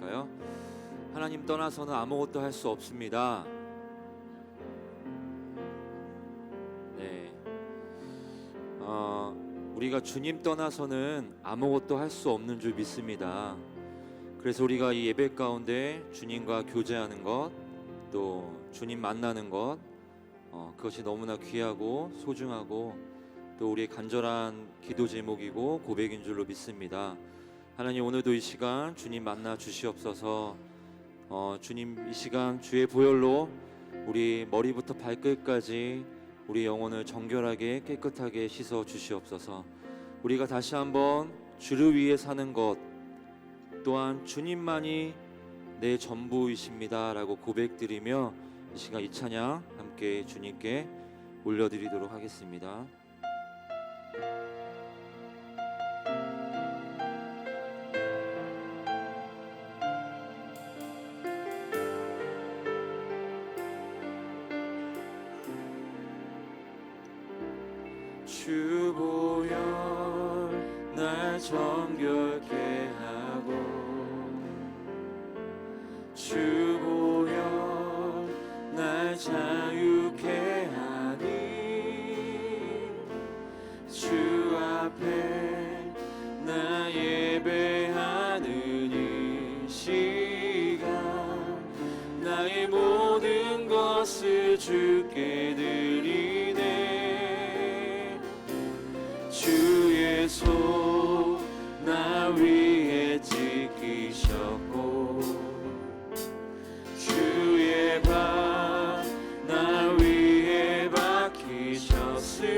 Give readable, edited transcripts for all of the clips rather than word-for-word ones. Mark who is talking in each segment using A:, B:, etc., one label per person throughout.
A: 기도할까요? 하나님 떠나서는 아무것도 할 수 없습니다. 네, 우리가 주님 떠나서는 아무것도 할 수 없는 줄 믿습니다. 그래서 우리가 이 예배 가운데 주님과 교제하는 것, 또 주님 만나는 것, 그것이 너무나 귀하고 소중하고 또 우리의 간절한 기도 제목이고 고백인 줄로 믿습니다. 하나님, 오늘도 이 시간 주님 만나 주시옵소서. 주님, 이 시간 주의 보혈로 우리 머리부터 발끝까지 우리 영혼을 정결하게 깨끗하게 씻어 주시옵소서. 우리가 다시 한번 주를 위해 사는 것, 또한 주님만이 내 전부이십니다 라고 고백드리며 이 시간 이 찬양 함께 주님께 올려드리도록 하겠습니다. 주 보혈 날 정결케 하고, 주 보혈 날 자유케 하니, 주 앞에 나 예배하는 이 시간 나의 모든 것을 주께 드리네. 주의 손 나 위에 지키셨고, 주의 발 나 위에 박히셨으니,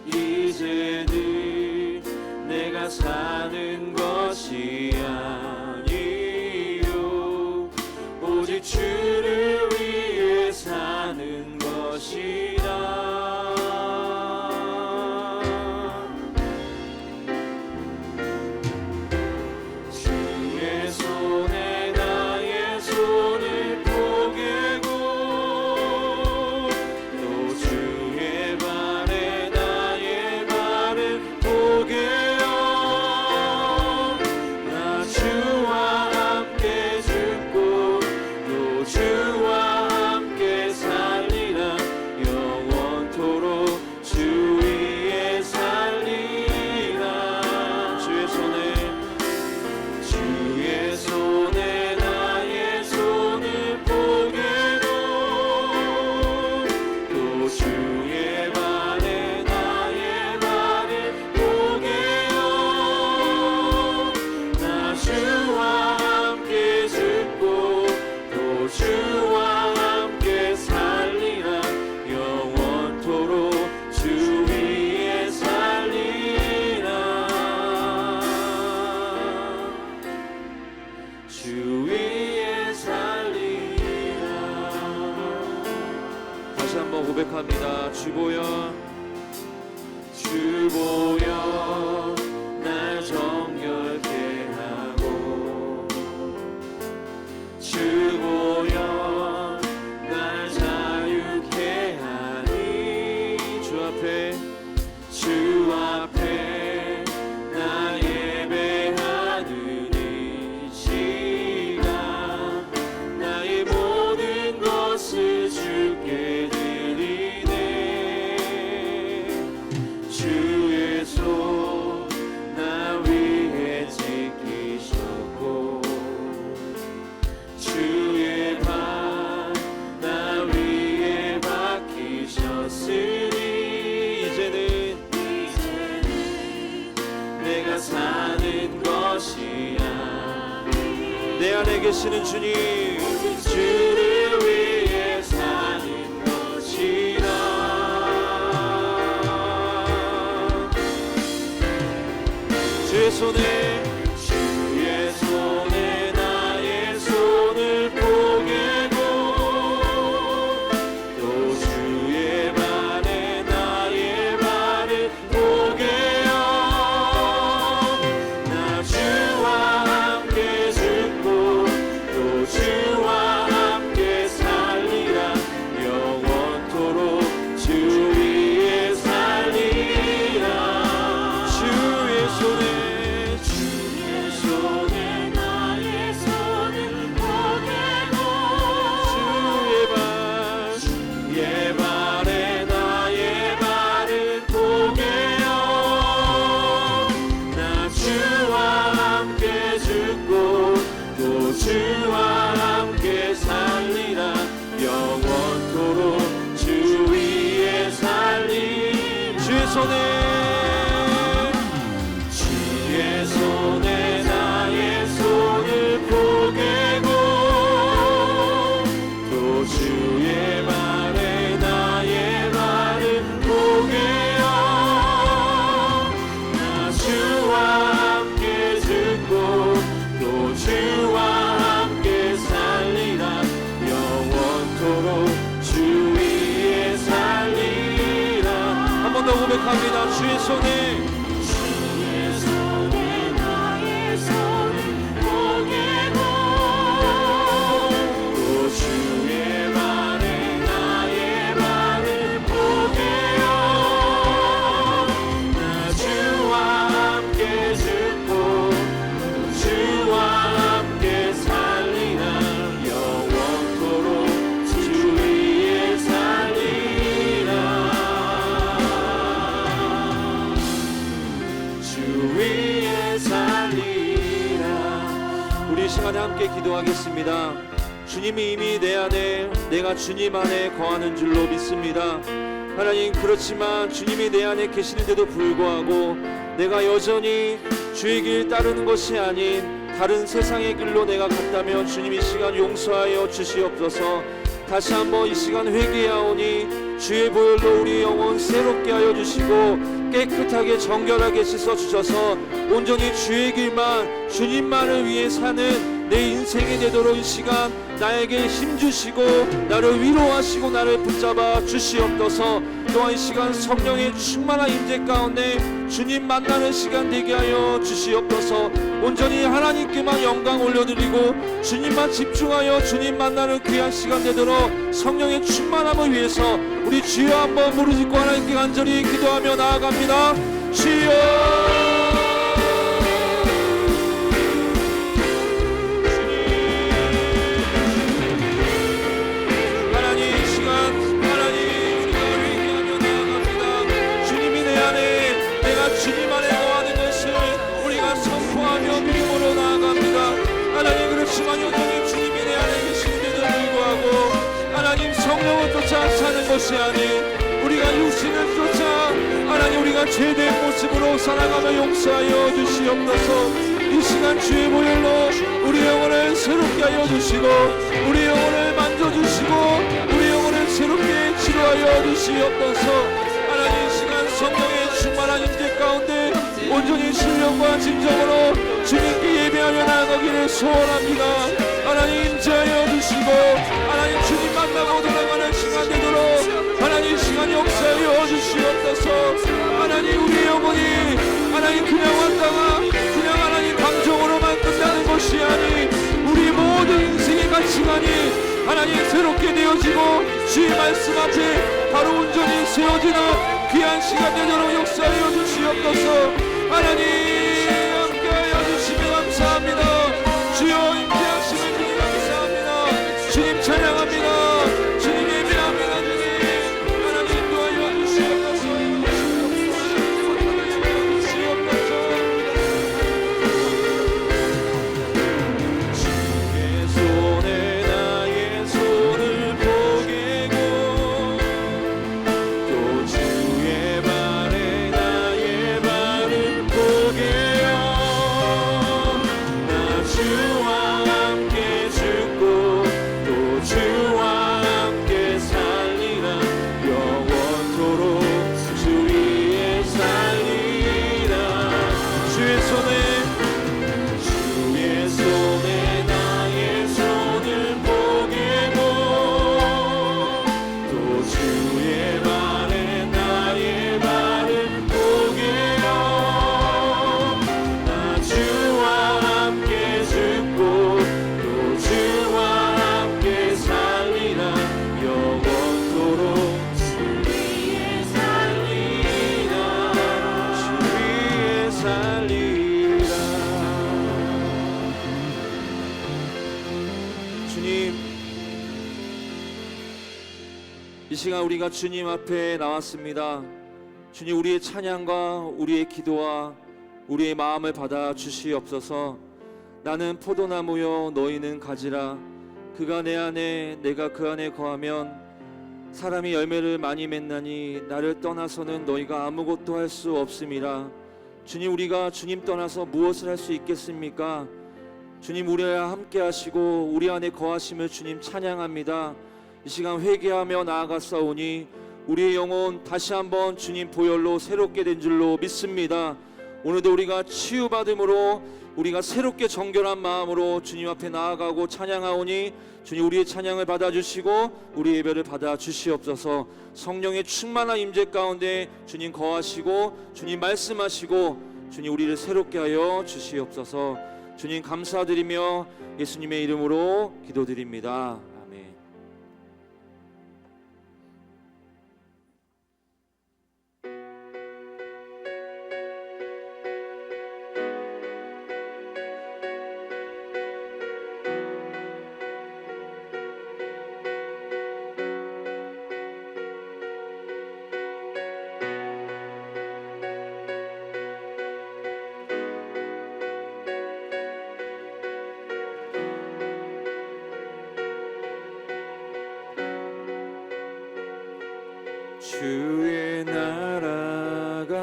A: 이제는 내가 사는 것이 아니요 오직 주를 위해 사는 것이다. 고백합니다. 주보여 날 정결케 하고, 주보여 날 자유케 하니, 주 앞에 나 예배하는 이 시간 나의 모든 것을 주께 나 위에 지키셨고, 주의 발 나 위에 박히셨으니, 이제는 내가 사는 것이야. 내 안에 계시는 주님, 주를 위해 사는 것이라. 주의 손에 나의 손을 포개고, 또 주의 발에 나의 발을 포개어 나 주와 함께 죽고 또 주와 함께 살리라. 영원토록 주 위에 살리라. 주의 손에 주와 함께 살리라 영원토록 주 위에 살리 주의 손에 나의 손을 포개고 또 주의 발에 나의 발을 포개어 나 주와 함께 죽고 또 주와 함께 살리라 영원토록 주 위에 살리라. 한 번 더 고백합니다. 주의 손에 나의 손을 포개고 또 주의 발에 나의 발을 포개어 나 주와 함께 죽고 또 주와 함께 살리라 영원토록 주 위에 살리라 주 위에 살리라. 우리 이 시간에 함께 기도하겠습니다. 주님이 이미 내 안에 내가 주님 안에 거하는 줄로 믿습니다. 하나님, 그렇지만 주님이 내 안에 계시는데도 불구하고 내가 여전히 주의 길 따르는 것이 아닌 다른 세상의 길로 내가 갔다면 주님 이 시간 용서하여 주시옵소서. 다시 한번 이 시간 회개하오니 주의 보혈로 우리 영혼 새롭게 하여 주시고 깨끗하게 정결하게 씻어주셔서 온전히 주의 길만 주님만을 위해 사는 내 인생이 되도록 이 시간 나에게 힘주시고 나를 위로하시고 나를 붙잡아 주시옵소서. 또한 이 시간 성령의 충만한 임재 가운데 주님 만나는 시간 되게 하여 주시옵소서. 온전히 하나님께만 영광 올려드리고 주님만 집중하여 주님 만나는 귀한 시간 되도록 성령의 충만함을 위해서 우리 주여 한번 부르짖고 하나님께 간절히 기도하며 나아갑니다. 주여 주님 안에 거하는 것을 우리가 선포하며 믿음으로 나아갑니다. 하나님, 그렇지만 여전히 주님이 내 안에 계시는데도 불구하고 하나님 성령을 쫓아 사는 것이 아닌 우리가 육신을 쫓아 하나님 우리가 죄된 모습으로 살아가며 용서하여 주시옵소서. 이 시간 주의 보혈로 우리 영혼을 새롭게 하여 주시고 우리 영혼을 만져주시고 우리 영혼을 새롭게 치료하여 주시옵소서. 하나님, 이 시간 성령의 충만한 임재 가운데 온전히 신령과 진정으로 주님께 예배하며 나아가기를 소원합니다. 하나님, 임재하여 주시고 하나님 주님 만나고 돌아가는 시간 되도록 하나님 이 시간 역사하여 주시옵소서. 하나님, 우리 영혼이 하나님 그냥 왔다가 그냥 하나님 감정으로만 끝나는 것이 아닌 우리 모든 인생의 가치관이 하나님 새롭게 되어지고 주의 말씀 앞에 바로 온전히 세워지는 귀한 시간 되도록 역사하여 주시옵소서. 하나님 함께하여 주시면 감사합니다. 주여 임재하시는 주님 감사합니다. 주님 찬양합니다. 주님 예배합니다. 주님 하나님 인도하여 주시옵소서. 주의 손에 나의 손을 포개고 또 주의 발에 나의 발을 포개어 나 주와 함께 죽고 또 주와 함께 살리라 영원토록 주 위에 살리라. 주의 손에 나의 손을 포개고 또 주의 발에 나의 발을 포개어 나 주와 함께 죽고 또 주와 함께 살리라 영원토록 주 위에 살리라 주 위에 살리라. 주님, 이 시간 우리가 주님 앞에 나왔습니다. 주님, 우리의 찬양과 우리의 기도와 우리의 마음을 받아 주시옵소서. 나는 포도나무요 너희는 가지라. 그가 내 안에 내가 그 안에 거하면 사람이 열매를 많이 맺나니 나를 떠나서는 너희가 아무것도 할 수 없음이라. 주님, 우리가 주님 떠나서 무엇을 할 수 있겠습니까? 주님, 우리와 함께 하시고 우리 안에 거하심을 주님 찬양합니다. 이 시간 회개하며 나아가사오니 우리의 영혼 다시 한번 주님 보혈로 새롭게 된 줄로 믿습니다. 오늘도 우리가 치유받음으로 우리가 새롭게 정결한 마음으로 주님 앞에 나아가고 찬양하오니 주님, 우리의 찬양을 받아주시고 우리 예배를 받아주시옵소서. 성령의 충만한 임재 가운데 주님 거하시고 주님 말씀하시고 주님 우리를 새롭게 하여 주시옵소서. 주님 감사드리며 예수님의 이름으로 기도드립니다. 아멘. 주의 나라가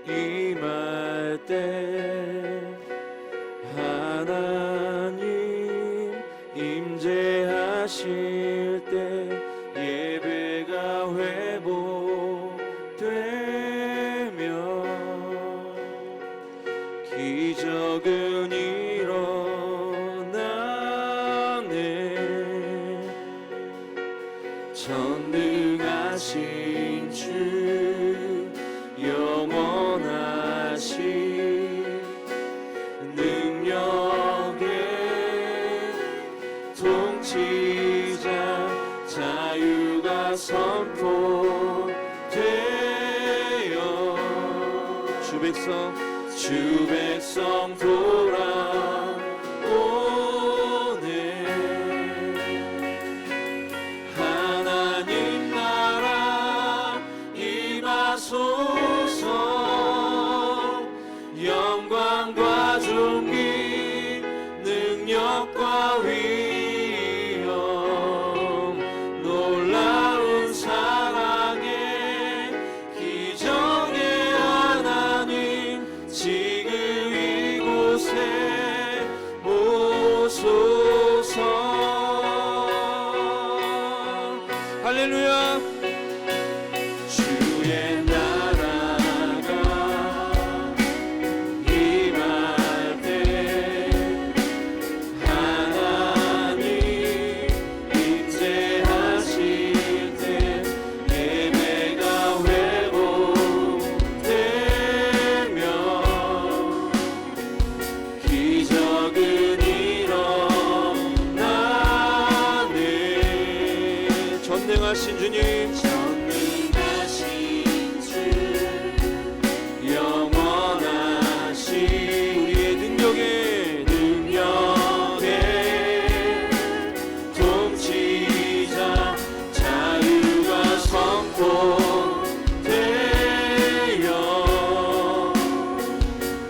A: 임할 때 하나님 임재하실 때 예배가 회복되며 기적은 일어나네. 전능하신 주 영원하신 능력의 통치자 자유가 선포되어 주 백성 돌아오네. 하나님 나라 임하소서. 영광과 존귀 능력과 위엄 놀라운 사랑의 기적의 하나님 지금 이곳에 오소서. 할렐루야. 주의 나라가 임할 때 하나님 임재하실 때 예배가 회복되며 기적은 일어나네. 전능하신 주님, 전능하신 주 영원하신 우리의 능력의 통치자 자유가 선포되어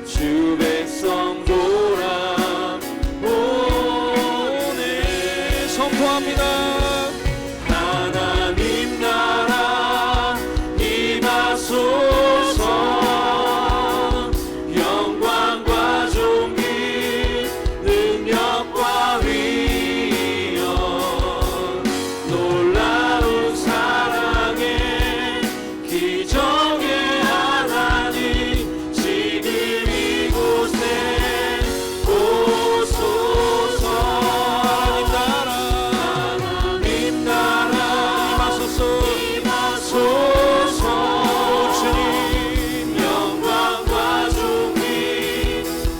A: 주 백성 돌아오네. 선포합니다. 하나님 나라 임하소서. 영광과 존귀 능력과 위엄 놀라운 사랑의 기적의 하나님 지금 이곳에 오소서. 하나님 나라 임하소서. 주님 영광과 존귀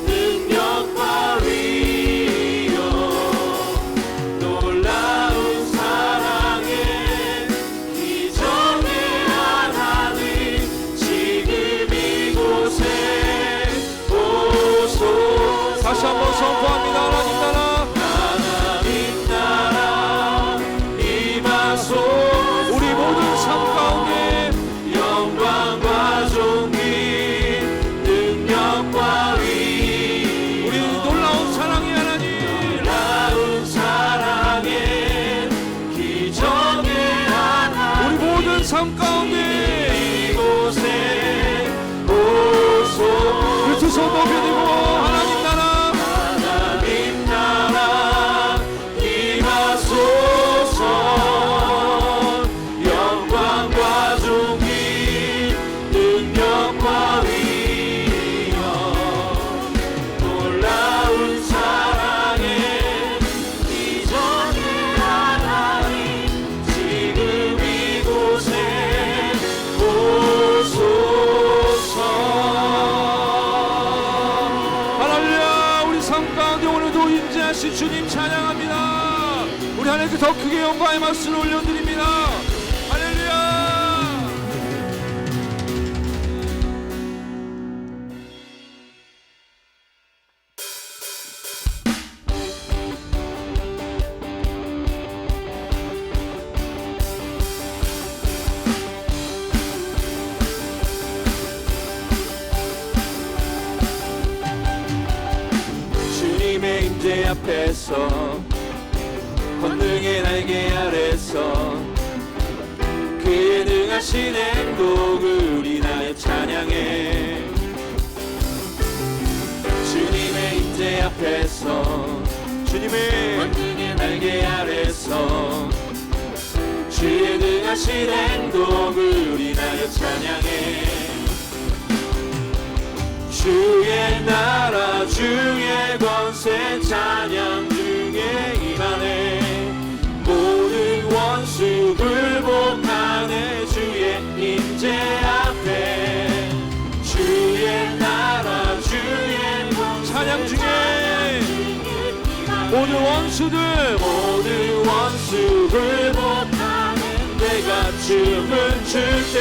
A: 능력과 위엄 놀라운 사랑의 기적의 하나님 지금 이곳에 오소서. 다시 한번 선포합니다. 하나님 나라, 하나님 나라 임하소서. 우리 모든 삶 가운데 영광과 존귀 능력과 위엄 높여드리고 하나님 나라 임하소서. 영광과 존귀 능력과 위엄 놀라운 사랑에 이전에 하나님 지금 이곳에 오소서. 할렐루야. 우리 삶 가운데 오늘도 임재하신 주님 찬양합니다. 우리 하나님께 더 크게 영광의 말씀을 올려드립니다. 할렐루야. 주님의 임재 앞에서 권능의 날개 아래서 그의 능하신 행동을 인하여 찬양해. 주님의 임재 앞에서 주님의 권능의 날개 아래서 주의 능하신 행동을 인하여 찬양해. 주의 나라 주의 권세 찬양 중에 임하네. 모든 원수 굴복하네. 주의 임재 앞에 주의 나라 주의 권세 찬양 중에 모든 원수 굴복하네. 내가 춤을 출 때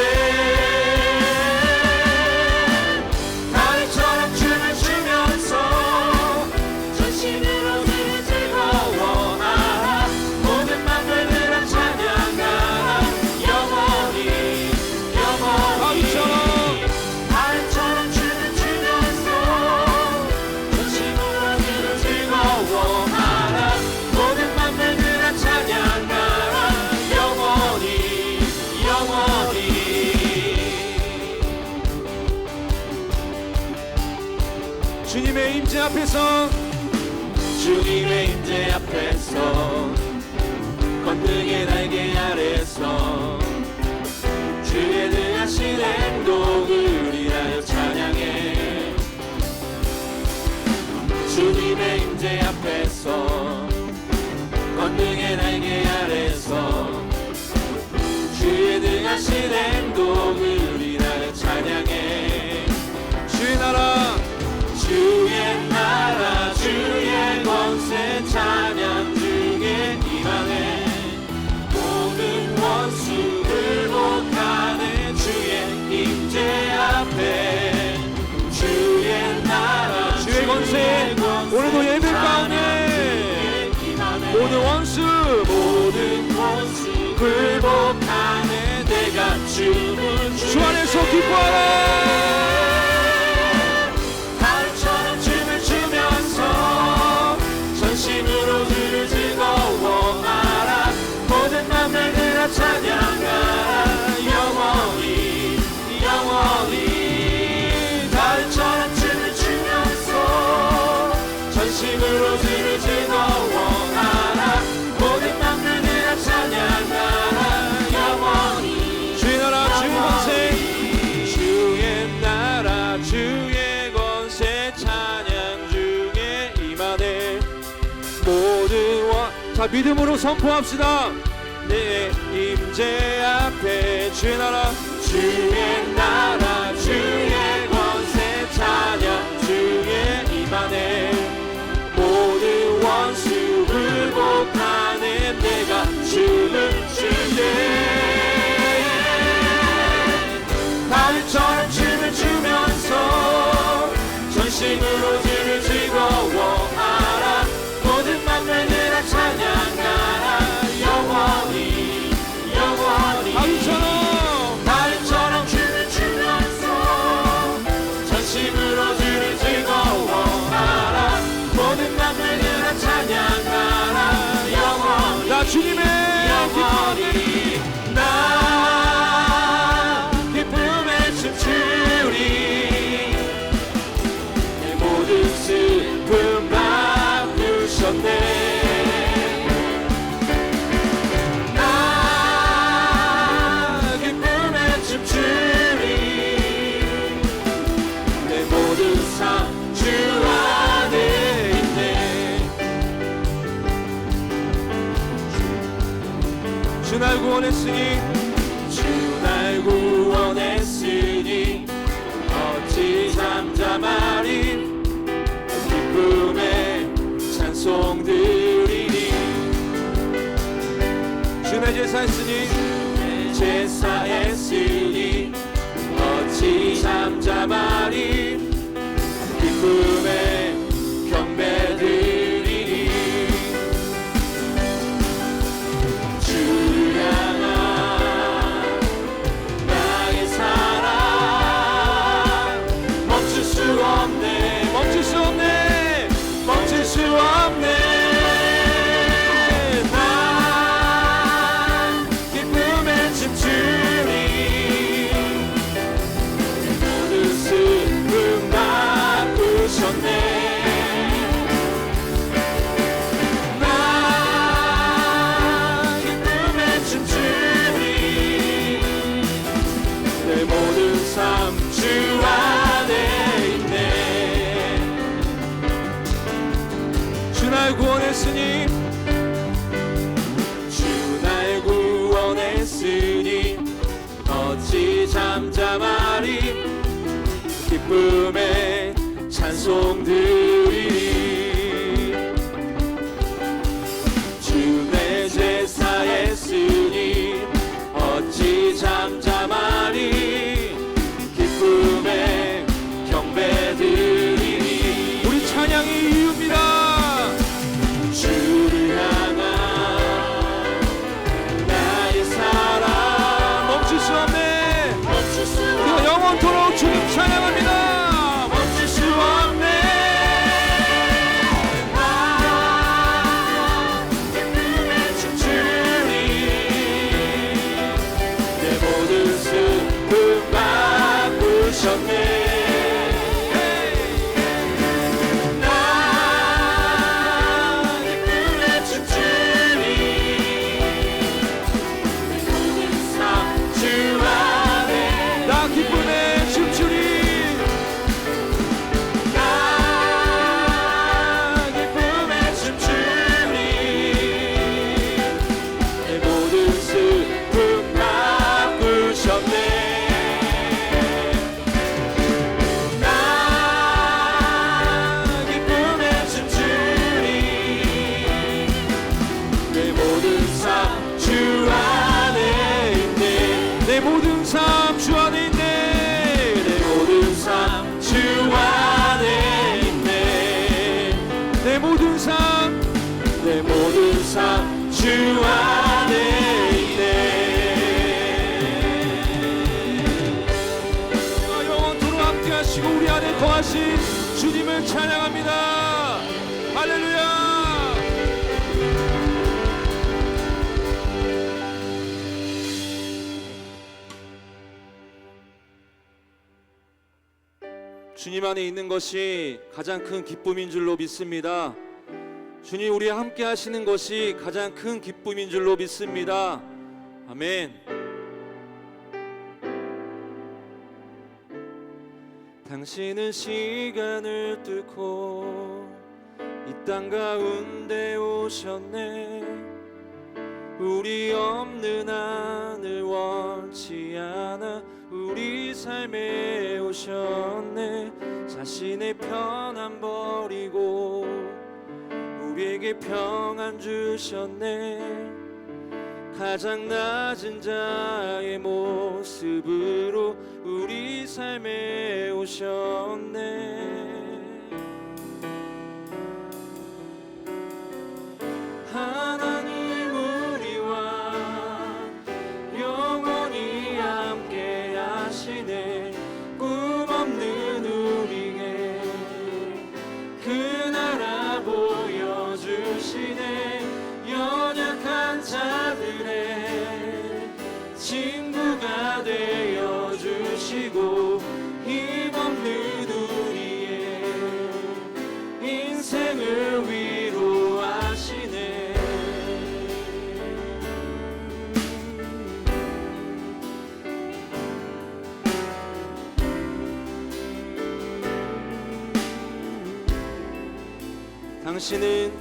A: 주님의 임재 앞에서 주님의 임재 앞에서 권능의 날개 아래서 주의 능하신 행동을 인하여 찬양해. 주님의 임재 앞에서 권능의 날개 아래서 주의 능하신 행동을 인하여 찬양해. 주의 나라 주의 권세 찬양 중에 임하네. 모든 원수 굴복하네. 주의 임재 앞에 주의 나라 주의 권세 오늘도 예배 가운데 모든 원수 굴복하네. 내가 춤을 주 안에서 기뻐하라. 전심으로 주를 즐거워하라. 모든 맘을 들어 찬양하라. 영원히 달처럼 춤을 추면서 전심으로 주를 즐거워하라. 모든 맘을 들어 찬양하라. 영원히 주의 나라 주의 권세 주의 나라 주의 권세 찬양 중에 임하네. 자 믿음으로 선포합시다. 내 임재 앞에 주의 나라 주의 권세 찬양 중에 임하네. 모든 원수 굴복하네. 내가 춤을 출때 달처럼 춤을 추면서 전심으로 주를 즐거워하라. 모든 맘을 들어 찬양하라. 영원히 달처럼 춤을 추면서 전심으로 주를 즐거워하라. 모든 맘을 들어 찬양하라. 영원히 나 주님의 영원히 나 기쁨에 춤추리. 날 구원했으니 주 날 구원했으니 어찌 잠잠하리 기쁨의 찬송 드리리 주 내 제사했으니 내 제사했으니 어찌 잠잠하리 기쁨의 경배 드리리 주를 향한 나의 사랑 멈출 수 없네 멈출 수 없네 멈출 수 없네 난 기쁨에 춤추리 모든 슬픔 바꾸셨네 삶 주 안에 있네 주 날 구원했으니 주 날 구원했으니 어찌 잠잠하리 기쁨의 찬송 드리리 주 내 제사했으니 어찌 잠잠하리 기쁨의 경배 드리니 우리 찬양의 이유입니다 주를 향한 나의 사랑 멈출 수 없네 멈출 수 없네 우리가 영원토록 주님 찬양합니다 멈출 수 없네 기쁨에 춤추리 내 모든 슬픔 바꾸셨네 나 기쁨에 춤추리 모든 삶 주 안에 나 기쁨에 춤추리 나 기쁨에 춤추리 내 모든 슬픔 바꾸셨네 내 모든 삶 주 안에 있네 내 모든 삶 주 안에 있네 내 모든 삶 주 안에 있네 영원토록 함께 하시고 우리 안에 거하신 주님을 찬양합니다 할렐루야 주님 안에 있는 것이 가장 큰 기쁨인 줄로 믿습니다. 주님 우리와 함께 하시는 것이 가장 큰 기쁨인 줄로 믿습니다. 아멘. 당신은 시간을 뚫고 이 땅 가운데 오셨네 우리 없는 하늘 원치 않아 우리 삶에 오셨네 자신의 편안 버리고 우리에게 평안 주셨네 가장 낮은 자의 모습으로 우리 삶에 오셨네 하나님 우리와 영원히 함께 하시네 꿈 없는 우리에게 그 나라 보여주시네 연약한 자들의 친구가 되어주시고 힘없는 우리의 인생을 위로하시네 당신은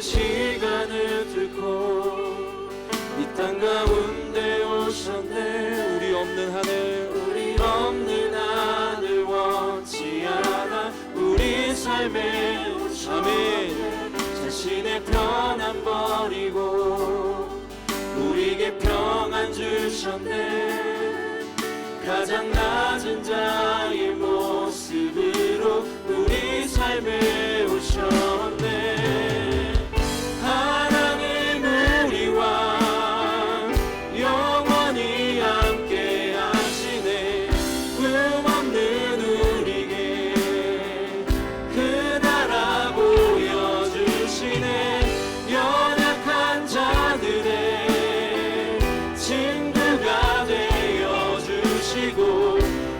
A: 시간을 뚫고 이 땅 가운데 오셨네. 우리 없는 하늘,
B: 우리 없는 하늘 원치 않아 우리 삶에 오셨네. 자신의 편안 버리고 우리에게 평안 주셨네. 가장 낮은 자의 모습으로 우리 삶에 오셨네. 하나님 우리와 영원히 함께 하시네. 꿈없는 우리에게 그 나라 보여주시네. 연약한 자들의 친구가 되어주시고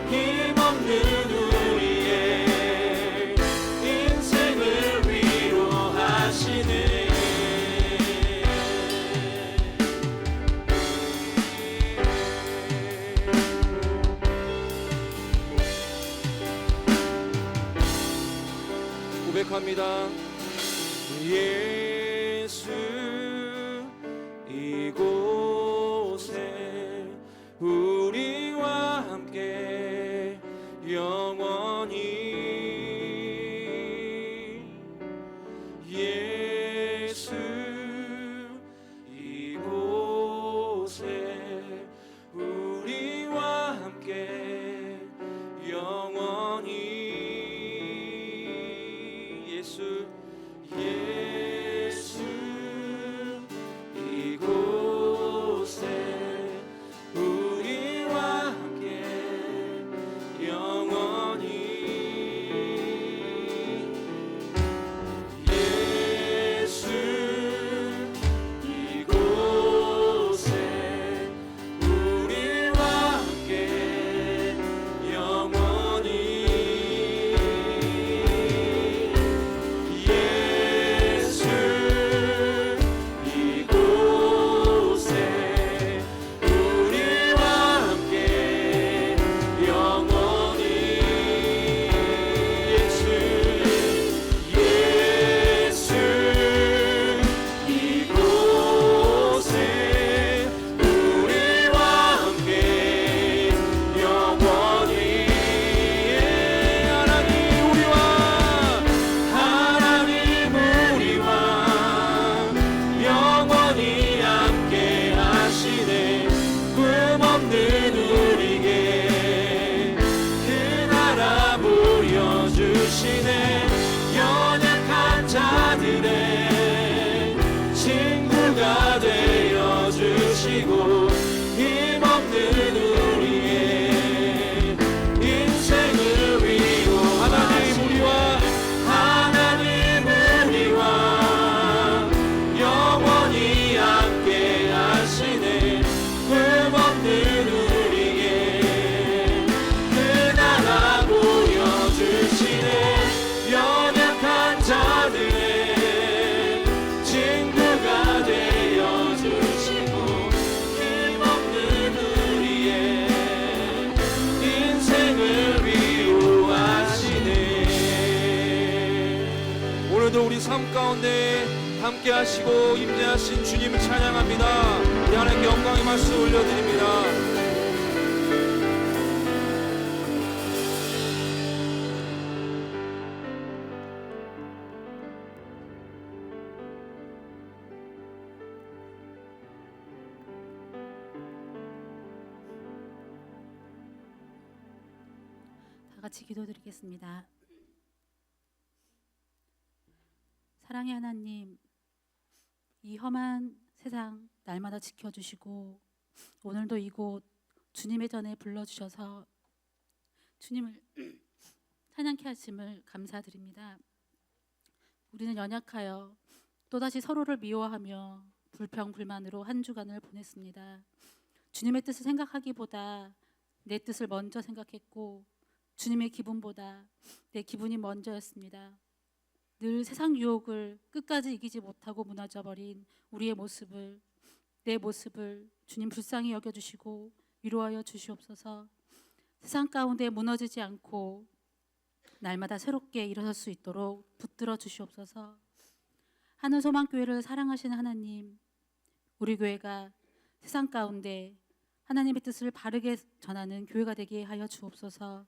B: 힘없는 우리의 인생을 위로하시네.
A: 고백합니다. 예수 이곳에 우리와 함께 영원히. 예수 이곳에 우리와 함께 영원히. 예수 예수 이곳에 우리와 함께 영원히. 예수 이곳에 우리와 함께 영원히. 예수 이곳에 우리와 함께 영원히. 예수 예수 이곳에 우리와 함께 영원히. 하나님 우리와 영원히 함께 하시네. 꿈없는 우리에게 그 나라 보여주시네. 연약한 자들의 친구가 되어주시고 힘없는 우리의 인생을 위로. 하나님 우리와 영원히 함께 하시네. 꿈없는 우리에게 그 나라 보여주시네. 연약한 자들의 친구가 되어주시고 힘없는 우리의 인생을 위로하시네. 오늘도 우리 삶 가운데 함께 하시고 임재하신 주님을 찬양합니다. 우리 하나님께 영광의 말씀 올려드립니다.
C: 다 같이 기도드리겠습니다. 사랑의 하나님, 이 험한 세상 날마다 지켜주시고 오늘도 이곳 주님의 전에 불러주셔서 주님을 찬양케 하심을 감사드립니다. 우리는 연약하여 또다시 서로를 미워하며 불평불만으로 한 주간을 보냈습니다. 주님의 뜻을 생각하기보다 내 뜻을 먼저 생각했고 주님의 기분보다 내 기분이 먼저였습니다. 늘 세상 유혹을 끝까지 이기지 못하고 무너져버린 우리의 모습을, 내 모습을 주님 불쌍히 여겨주시고 위로하여 주시옵소서. 세상 가운데 무너지지 않고 날마다 새롭게 일어설 수 있도록 붙들어 주시옵소서. 하늘소망교회를 사랑하시는 하나님, 우리 교회가 세상 가운데 하나님의 뜻을 바르게 전하는 교회가 되게 하여 주옵소서.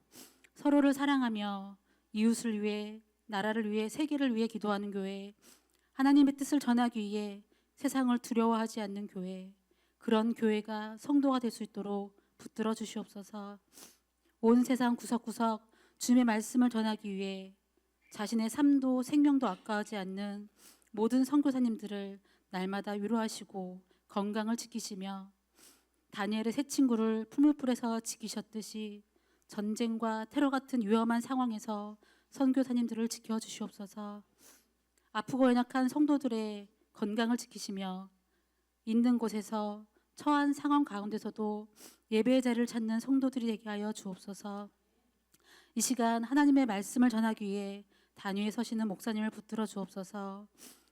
C: 서로를 사랑하며 이웃을 위해, 나라를 위해, 세계를 위해 기도하는 교회, 하나님의 뜻을 전하기 위해 세상을 두려워하지 않는 교회, 그런 교회가 성도가 될 수 있도록 붙들어 주시옵소서. 온 세상 구석구석 주님의 말씀을 전하기 위해 자신의 삶도 생명도 아까워하지 않는 모든 선교사님들을 날마다 위로하시고 건강을 지키시며 다니엘의 세 친구를 풀무불에서 지키셨듯이 전쟁과 테러 같은 위험한 상황에서 선교사님들을 지켜주시옵소서. 아프고 연약한 성도들의 건강을 지키시며 있는 곳에서 처한 상황 가운데서도 예배의 자리를 찾는 성도들이 되게 하여 주옵소서. 이 시간 하나님의 말씀을 전하기 위해 단위에 서시는 목사님을 붙들어 주옵소서.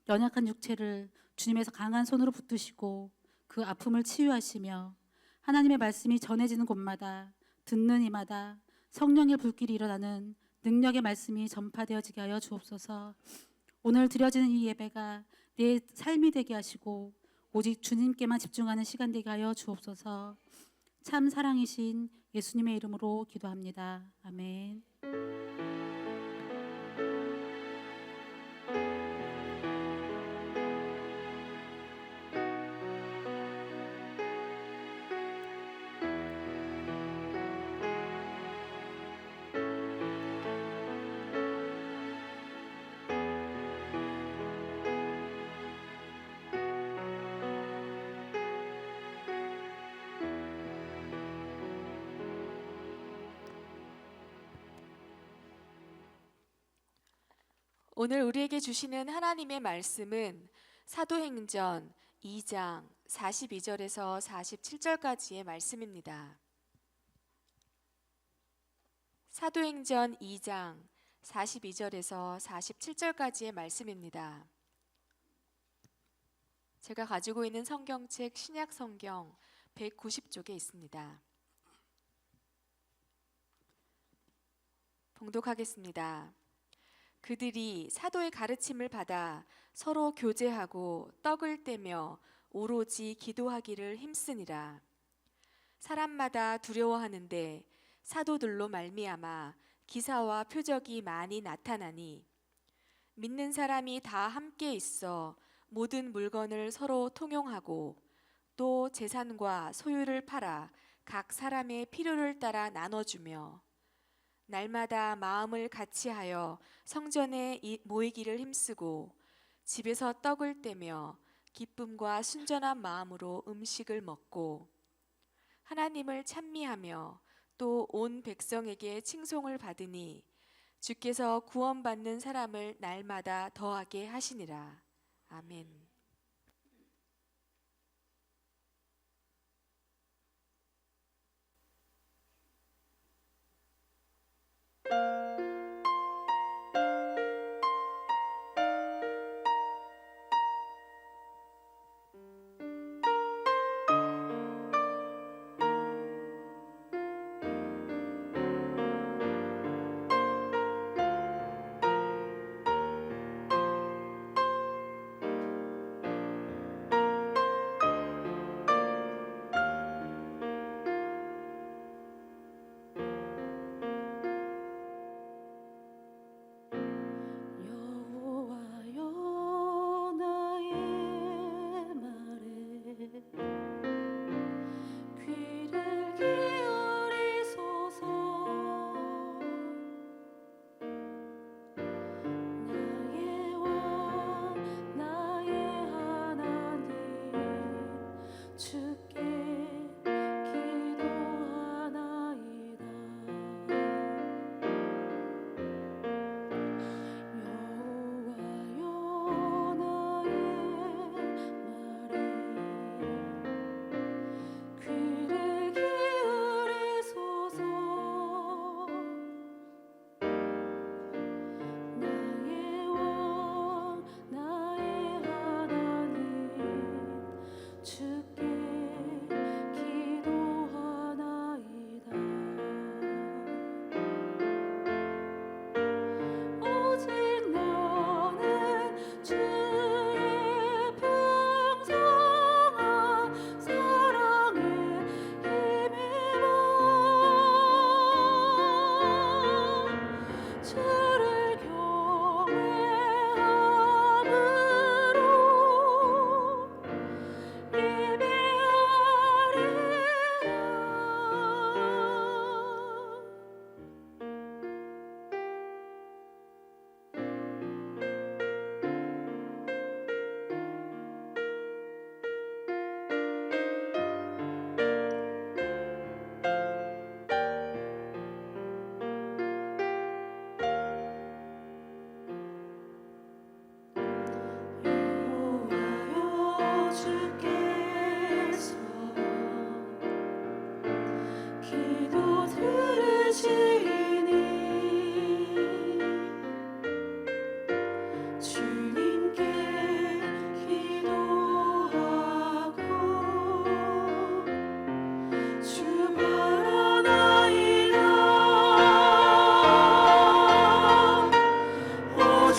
C: 연약한 육체를 주님에서 강한 손으로 붙드시고 그 아픔을 치유하시며 하나님의 말씀이 전해지는 곳마다 듣는 이마다 성령의 불길이 일어나는 능력의 말씀이 전파되어지게 하여 주옵소서. 오늘 드려지는 이 예배가 내 삶이 되게 하시고 오직 주님께만 집중하는 시간 되게 하여 주옵소서. 참 사랑이신 예수님의 이름으로 기도합니다. 아멘.
D: 오늘 우리에게 주시는 하나님의 말씀은 사도행전 2장 42절에서 47절까지의 말씀입니다. 사도행전 2장 42절에서 47절까지의 말씀입니다. 제가 가지고 있는 성경책 신약 성경 190쪽에 있습니다. 봉독하겠습니다. 그들이 사도의 가르침을 받아 서로 교제하고 떡을 떼며 오로지 기도하기를 힘쓰니라. 사람마다 두려워하는데 사도들로 말미암아 기사와 표적이 많이 나타나니 믿는 사람이 다 함께 있어 모든 물건을 서로 통용하고 또 재산과 소유를 팔아 각 사람의 필요를 따라 나눠주며 날마다 마음을 같이하여 성전에 모이기를 힘쓰고 집에서 떡을 떼며 기쁨과 순전한 마음으로 음식을 먹고 하나님을 찬미하며 또 온 백성에게 칭송을 받으니 주께서 구원받는 사람을 날마다 더하게 하시니라. 아멘.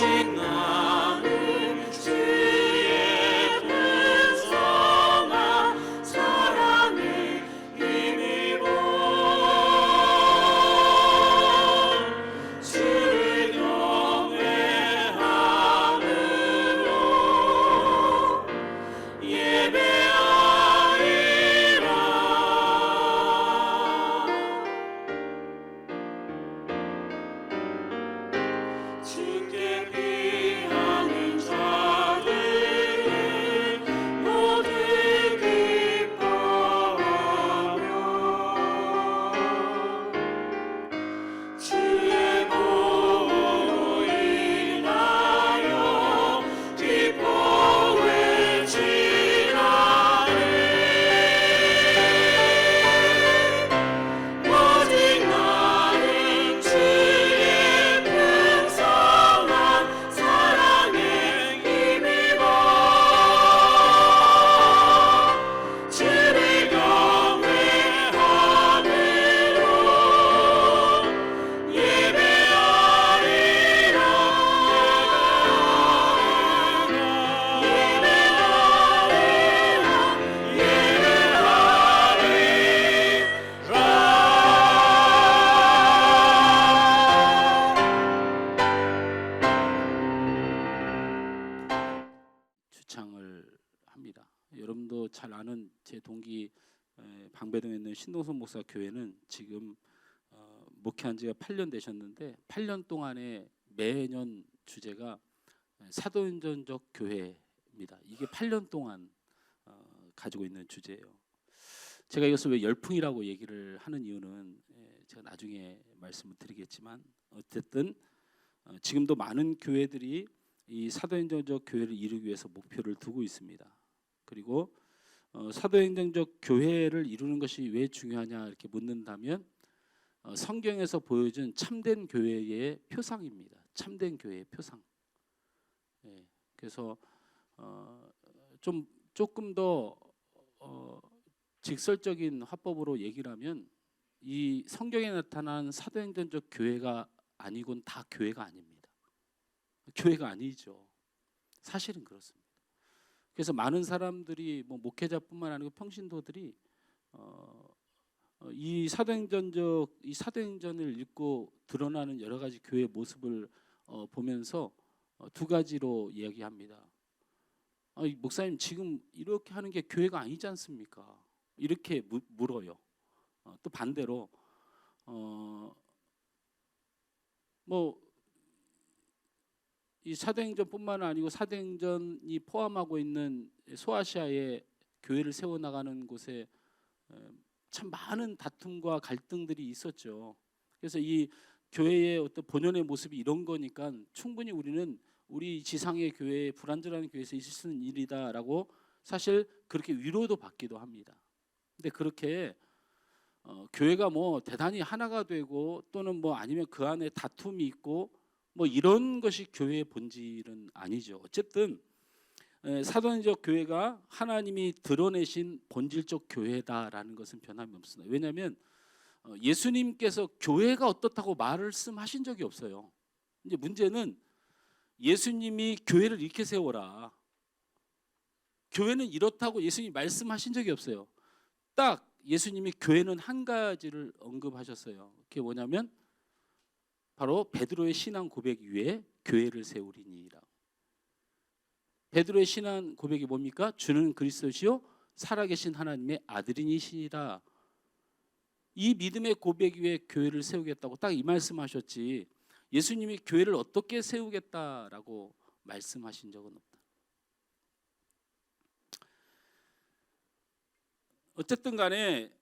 B: 오직 나는 주의 풍성한 사랑에 힘입어 주를 경외함으로 예배하리라. 주께 피하는 자들을 모두 기뻐하며 주의 보호로 인하여 기뻐 외치라네. 오직 나는 주의 풍성한 사랑에 힘입어 주를 경외함으로 예배하리라.
E: 주창을 합니다. 여러분도 잘 아는 제 동기 방배동에 있는 신동선 목사 교회는 지금 목회한 지가 8년 되셨는데 8년 동안에 매년 주제가 사도행전적 교회입니다. 이게 8년 동안 가지고 있는 주제예요. 제가 이것을 왜 열풍이라고 얘기를 하는 이유는 제가 나중에 말씀을 드리겠지만 어쨌든 지금도 많은 교회들이 이 사도행전적 교회를 이루기 위해서 목표를 두고 있습니다. 그리고 사도행전적 교회를 이루는 것이 왜 중요하냐 이렇게 묻는다면 성경에서 보여준 참된 교회의 표상입니다. 참된 교회의 표상. 그래서 조금 더 직설적인 화법으로 얘기를 하면 이 성경에 나타난 사도행전적 교회가 아니곤 다 교회가 아닙니다. 교회가 아니죠. 사실은 그렇습니다. 그래서 많은 사람들이 뭐 목회자뿐만 아니고 평신도들이 이 사도행전을 읽고 드러나는 여러 가지 교회의 모습을 보면서 두 가지로 이야기합니다. 목사님 지금 이렇게 하는 게 교회가 아니지 않습니까? 이렇게 물어요. 또 반대로 이 사도행전뿐만 아니고 사도행전이 포함하고 있는 소아시아의 교회를 세워나가는 곳에 참 많은 다툼과 갈등들이 있었죠. 그래서 이 교회의 어떤 본연의 모습이 이런 거니까 충분히 우리는 우리 지상의 교회, 불완전한 교회에서 있을 수 있는 일이다라고 사실 그렇게 위로도 받기도 합니다. 근데 그렇게 교회가 뭐 대단히 하나가 되고 또는 뭐 아니면 그 안에 다툼이 있고 뭐 이런 것이 교회의 본질은 아니죠. 어쨌든 사도행전적 교회가 하나님이 드러내신 본질적 교회다라는 것은 변함이 없습니다. 왜냐하면 예수님께서 교회가 어떻다고 말씀하신 적이 없어요. 이제 문제는 예수님이 교회를 이렇게 세워라, 교회는 이렇다고 예수님이 말씀하신 적이 없어요. 딱 예수님이 교회는 한 가지를 언급하셨어요. 그게 뭐냐면 바로 베드로의 신앙 고백 위에 교회를 세우리니라. 베드로의 신앙 고백이 뭡니까? 주는 그리스도시요 살아계신 하나님의 아들이시라. 이 믿음의 고백 위에 교회를 세우겠다고 딱 이 말씀하셨지, 예수님이 교회를 어떻게 세우겠다라고 말씀하신 적은 없다. 어쨌든 간에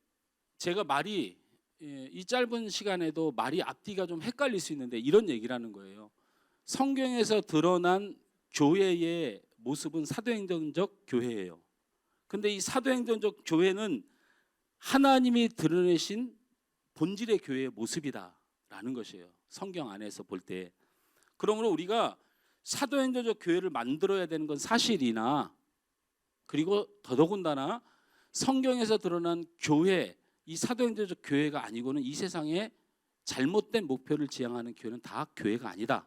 E: 제가 말이 이 짧은 시간에도 말이 앞뒤가 좀 헷갈릴 수 있는데 이런 얘기를 하는 거예요. 성경에서 드러난 교회의 모습은 사도행전적 교회예요. 근데 이 사도행전적 교회는 하나님이 드러내신 본질의 교회의 모습이다라는 것이에요. 성경 안에서 볼 때. 그러므로 우리가 사도행전적 교회를 만들어야 되는 건 사실이나, 그리고 더더군다나 성경에서 드러난 교회, 이 사도행전적 교회가 아니고는 이 세상에 잘못된 목표를 지향하는 교회는 다 교회가 아니다.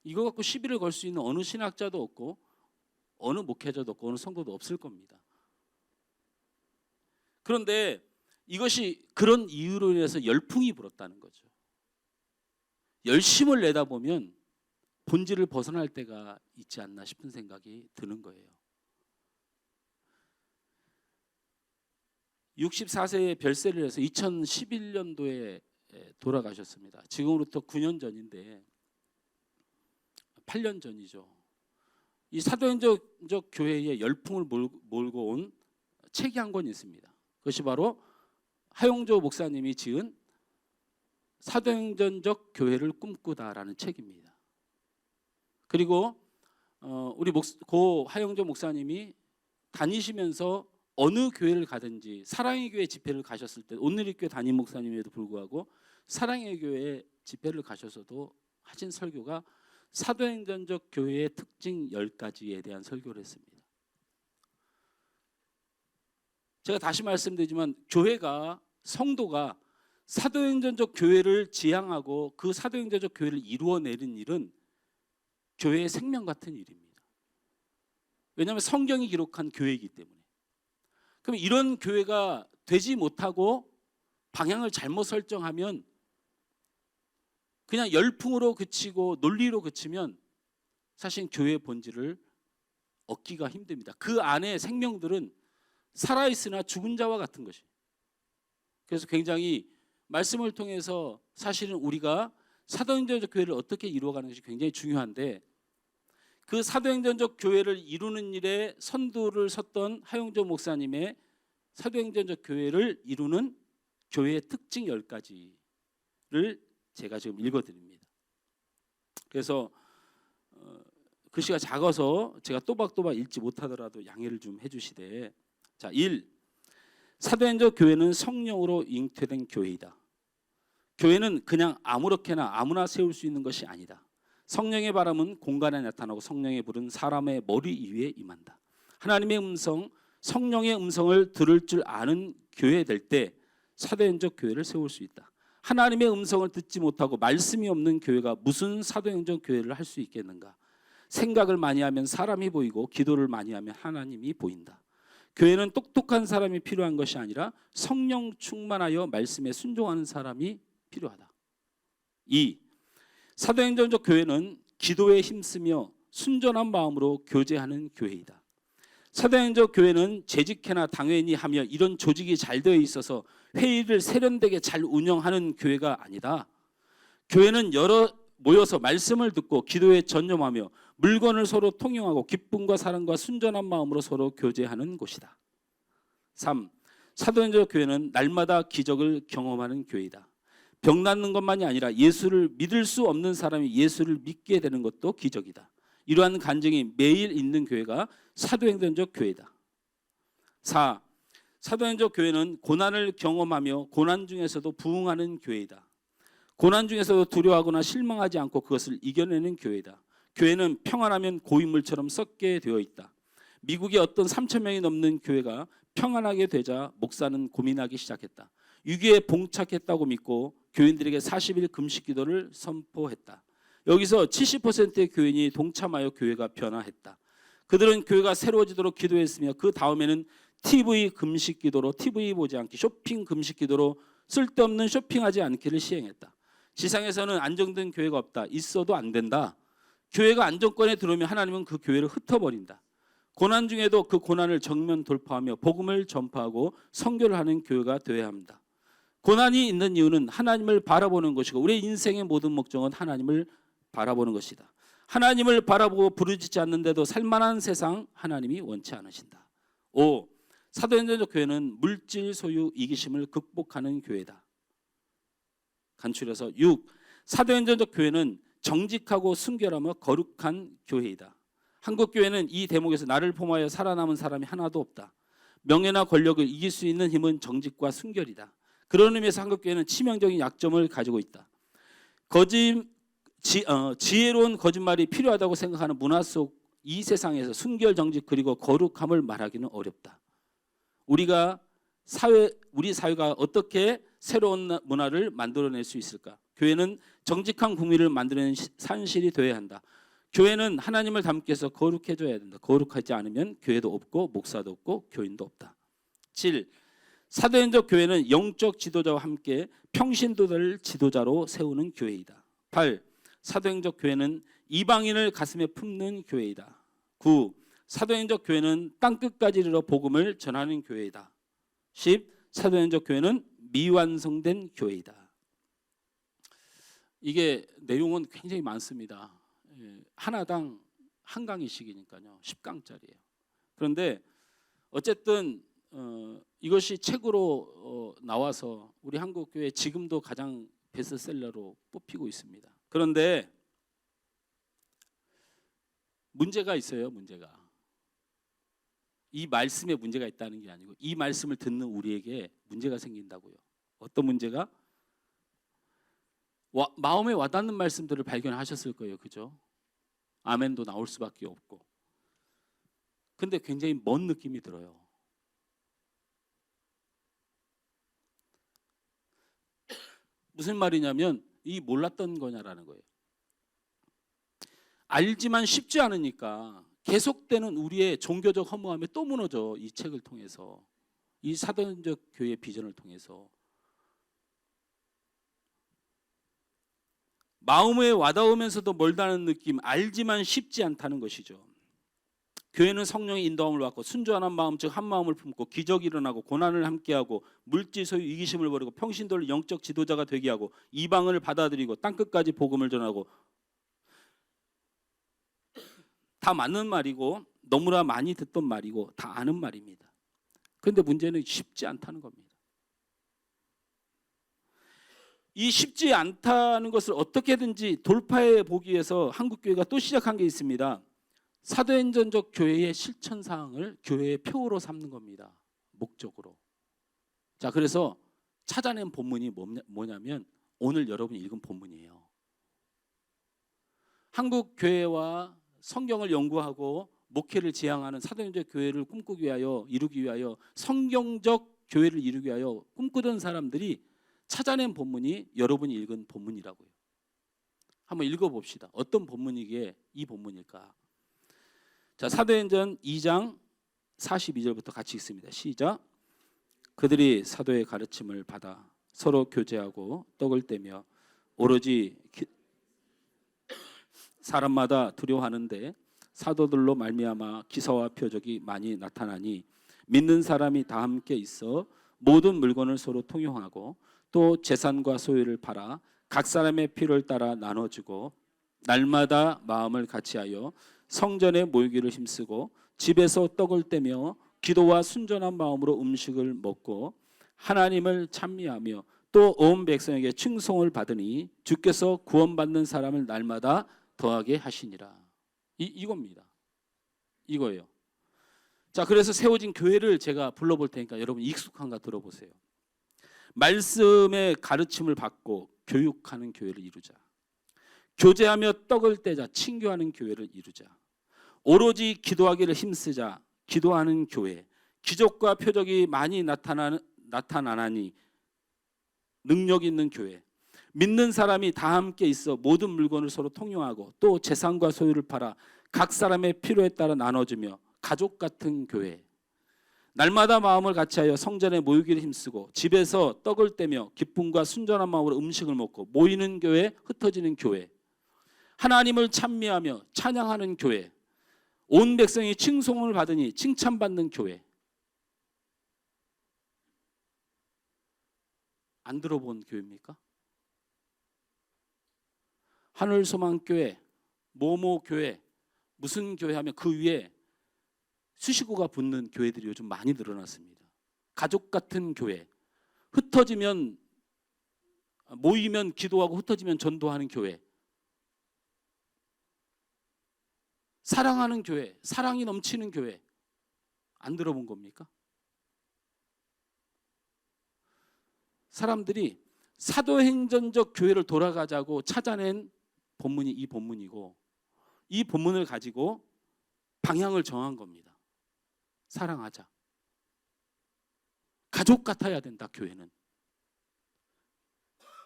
E: 이거 갖고 시비를 걸 수 있는 어느 신학자도 없고 어느 목회자도 없고 어느 성도도 없을 겁니다. 그런데 이것이 그런 이유로 인해서 열풍이 불었다는 거죠. 열심을 내다보면 본질을 벗어날 때가 있지 않나 싶은 생각이 드는 거예요. 64세에 별세를 해서 2011년도에 돌아가셨습니다. 지금으로부터 9년 전인데 8년 전이죠. 이 사도행전적 교회의 열풍을 몰고 온 책이 한 권 있습니다. 그것이 바로 하용조 목사님이 지은 사도행전적 교회를 꿈꾸다라는 책입니다. 그리고 우리 고 하용조 목사님이 다니시면서 어느 교회를 가든지 사랑의 교회 집회를 가셨을 때 온누리교회 담임 목사님에도 불구하고 사랑의 교회 집회를 가셔서도 하신 설교가 사도행전적 교회의 특징 10가지에 대한 설교를 했습니다. 제가 다시 말씀드리지만 교회가 성도가 사도행전적 교회를 지향하고 그 사도행전적 교회를 이루어내는 일은 교회의 생명 같은 일입니다. 왜냐하면 성경이 기록한 교회이기 때문에. 그럼 이런 교회가 되지 못하고 방향을 잘못 설정하면 그냥 열풍으로 그치고 논리로 그치면 사실 교회의 본질을 얻기가 힘듭니다. 그 안에 생명들은 살아있으나 죽은 자와 같은 것이에요. 그래서 굉장히 말씀을 통해서 사실은 우리가 사도행전적 교회를 어떻게 이루어가는 것이 굉장히 중요한데 그 사도행전적 교회를 이루는 일에 선두를 섰던 하용조 목사님의 사도행전적 교회를 이루는 교회의 특징 10가지를 제가 지금 읽어드립니다. 그래서 글씨가 작아서 제가 또박또박 읽지 못하더라도 양해를 좀 해주시되, 자, 1. 사도행전적 교회는 성령으로 잉태된 교회이다. 교회는 그냥 아무렇게나 아무나 세울 수 있는 것이 아니다. 성령의 바람은 공간에 나타나고 성령의 불은 사람의 머리 위에 임한다. 하나님의 음성, 성령의 음성을 들을 줄 아는 교회 될 때 사도행전적 교회를 세울 수 있다. 하나님의 음성을 듣지 못하고 말씀이 없는 교회가 무슨 사도행전적 교회를 할 수 있겠는가? 생각을 많이 하면 사람이 보이고 기도를 많이 하면 하나님이 보인다. 교회는 똑똑한 사람이 필요한 것이 아니라 성령 충만하여 말씀에 순종하는 사람이 필요하다. 2. 사도행전적 교회는 기도에 힘쓰며 순전한 마음으로 교제하는 교회이다. 사도행전적 교회는 재직회나 당회니 하며 이런 조직이 잘 되어 있어서 회의를 세련되게 잘 운영하는 교회가 아니다. 교회는 모여서 말씀을 듣고 기도에 전념하며 물건을 서로 통용하고 기쁨과 사랑과 순전한 마음으로 서로 교제하는 곳이다. 3. 사도행전적 교회는 날마다 기적을 경험하는 교회이다. 병 낫는 것만이 아니라 예수를 믿을 수 없는 사람이 예수를 믿게 되는 것도 기적이다. 이러한 간증이 매일 있는 교회가 사도행전적 교회다. 4. 사도행전적 교회는 고난을 경험하며 고난 중에서도 부흥하는 교회이다. 고난 중에서도 두려워하거나 실망하지 않고 그것을 이겨내는 교회다. 교회는 평안하면 고인물처럼 썩게 되어 있다. 미국의 어떤 3,000명이 넘는 교회가 평안하게 되자 목사는 고민하기 시작했다. 위기에 봉착했다고 믿고 교인들에게 40일 금식 기도를 선포했다. 여기서 70%의 교인이 동참하여 교회가 변화했다. 그들은 교회가 새로워지도록 기도했으며 그 다음에는 TV 금식 기도로 TV 보지 않기, 쇼핑 금식 기도로 쓸데없는 쇼핑하지 않기를 시행했다. 지상에서는 안정된 교회가 없다. 있어도 안 된다. 교회가 안정권에 들어오면 하나님은 그 교회를 흩어버린다. 고난 중에도 그 고난을 정면 돌파하며 복음을 전파하고 선교를 하는 교회가 되어야 합니다. 고난이 있는 이유는 하나님을 바라보는 것이고 우리의 인생의 모든 목적은 하나님을 바라보는 것이다. 하나님을 바라보고 부르짖지 않는데도 살만한 세상 하나님이 원치 않으신다. 5. 사도행전적 교회는 물질 소유 이기심을 극복하는 교회다. 간추려서 6. 사도행전적 교회는 정직하고 순결하며 거룩한 교회이다. 한국 교회는 이 대목에서 나를 포함하여 살아남은 사람이 하나도 없다. 명예나 권력을 이길 수 있는 힘은 정직과 순결이다. 그런 의미에서 한국 교회는 치명적인 약점을 가지고 있다. 지혜로운 거짓말이 필요하다고 생각하는 문화 속 이 세상에서 순결, 정직 그리고 거룩함을 말하기는 어렵다. 우리 사회가 어떻게 새로운 문화를 만들어낼 수 있을까? 교회는 정직한 국민을 만들어내는 산실이 되어야 한다. 교회는 하나님을 닮게 해서 거룩해져야 된다. 거룩하지 않으면 교회도 없고 목사도 없고 교인도 없다. 7. 사도행적 교회는 영적 지도자와 함께 평신도들 지도자로 세우는 교회이다. 8. 사도행적 교회는 이방인을 가슴에 품는 교회이다. 9. 사도행적 교회는 땅끝까지 이르러 복음을 전하는 교회이다. 10. 사도행적 교회는 미완성된 교회이다. 이게 내용은 굉장히 많습니다. 하나당 한 강의씩이니까요. 10강짜리예요. 그런데 어쨌든 이것이 책으로 나와서 우리 한국교회 지금도 가장 베스트셀러로 뽑히고 있습니다. 그런데 문제가 있어요. 문제가. 이 말씀에 문제가 있다는 게 아니고 이 말씀을 듣는 우리에게 문제가 생긴다고요. 어떤 문제가? 마음에 와닿는 말씀들을 발견하셨을 거예요. 그죠? 아멘도 나올 수밖에 없고. 근데 굉장히 먼 느낌이 들어요. 무슨 말이냐면 이 몰랐던 거냐라는 거예요. 알지만 쉽지 않으니까 계속되는 우리의 종교적 허무함에 또 무너져. 이 책을 통해서, 이 사도행적 교회 비전을 통해서. 마음에 와닿으면서도 멀다는 느낌, 알지만 쉽지 않다는 것이죠. 교회는 성령의 인도함을 받고 순조한 마음, 즉 한 마음을 품고 기적이 일어나고 고난을 함께하고 물질 소유 이기심을 버리고 평신도를 영적 지도자가 되게 하고 이방을 받아들이고 땅끝까지 복음을 전하고. 다 맞는 말이고 너무나 많이 듣던 말이고 다 아는 말입니다. 그런데 문제는 쉽지 않다는 겁니다. 이 쉽지 않다는 것을 어떻게든지 돌파해 보기 위해서 한국교회가 또 시작한 게 있습니다. 사도행전적 교회의 실천 사항을 교회의 표어로 삼는 겁니다. 목적으로. 자, 그래서 찾아낸 본문이 뭐냐면 오늘 여러분이 읽은 본문이에요. 한국 교회와 성경을 연구하고 목회를 지향하는 사도행적 교회를 꿈꾸기 위하여, 이루기 위하여, 성경적 교회를 이루기 위하여 꿈꾸던 사람들이 찾아낸 본문이 여러분이 읽은 본문이라고요. 한번 읽어봅시다. 어떤 본문이기에 이 본문일까? 자, 사도행전 2장 42절부터 같이 읽습니다. 시작. 그들이 사도의 가르침을 받아 서로 교제하고 떡을 떼며 오로지 사람마다 두려워하는데 사도들로 말미암아 기사와 표적이 많이 나타나니 믿는 사람이 다 함께 있어 모든 물건을 서로 통용하고 또 재산과 소유를 팔아 각 사람의 필요를 따라 나눠주고 날마다 마음을 같이하여 성전에 모이기를 힘쓰고 집에서 떡을 떼며 기도와 순전한 마음으로 음식을 먹고 하나님을 찬미하며 또 온 백성에게 칭송을 받으니 주께서 구원받는 사람을 날마다 더하게 하시니라. 이겁니다. 이거예요. 자, 그래서 세워진 교회를 제가 불러볼 테니까 여러분 익숙한가 들어보세요. 말씀의 가르침을 받고 교육하는 교회를 이루자. 교제하며 떡을 떼자. 친교하는 교회를 이루자. 오로지 기도하기를 힘쓰자. 기도하는 교회. 기적과 표적이 많이 나타나니 능력 있는 교회. 믿는 사람이 다 함께 있어 모든 물건을 서로 통용하고 또 재산과 소유를 팔아 각 사람의 필요에 따라 나눠주며 가족 같은 교회. 날마다 마음을 같이하여 성전에 모이기를 힘쓰고 집에서 떡을 떼며 기쁨과 순전한 마음으로 음식을 먹고 모이는 교회, 흩어지는 교회. 하나님을 찬미하며 찬양하는 교회. 온 백성이 칭송을 받으니 칭찬받는 교회. 안 들어본 교회입니까? 하늘소망교회, 모모교회, 무슨 교회 하면 그 위에 수식어가 붙는 교회들이 요즘 많이 늘어났습니다. 가족 같은 교회, 흩어지면 모이면 기도하고 흩어지면 전도하는 교회, 사랑하는 교회, 사랑이 넘치는 교회. 안 들어본 겁니까? 사람들이 사도행전적 교회를 돌아가자고 찾아낸 본문이 이 본문이고 이 본문을 가지고 방향을 정한 겁니다. 사랑하자. 가족 같아야 된다. 교회는.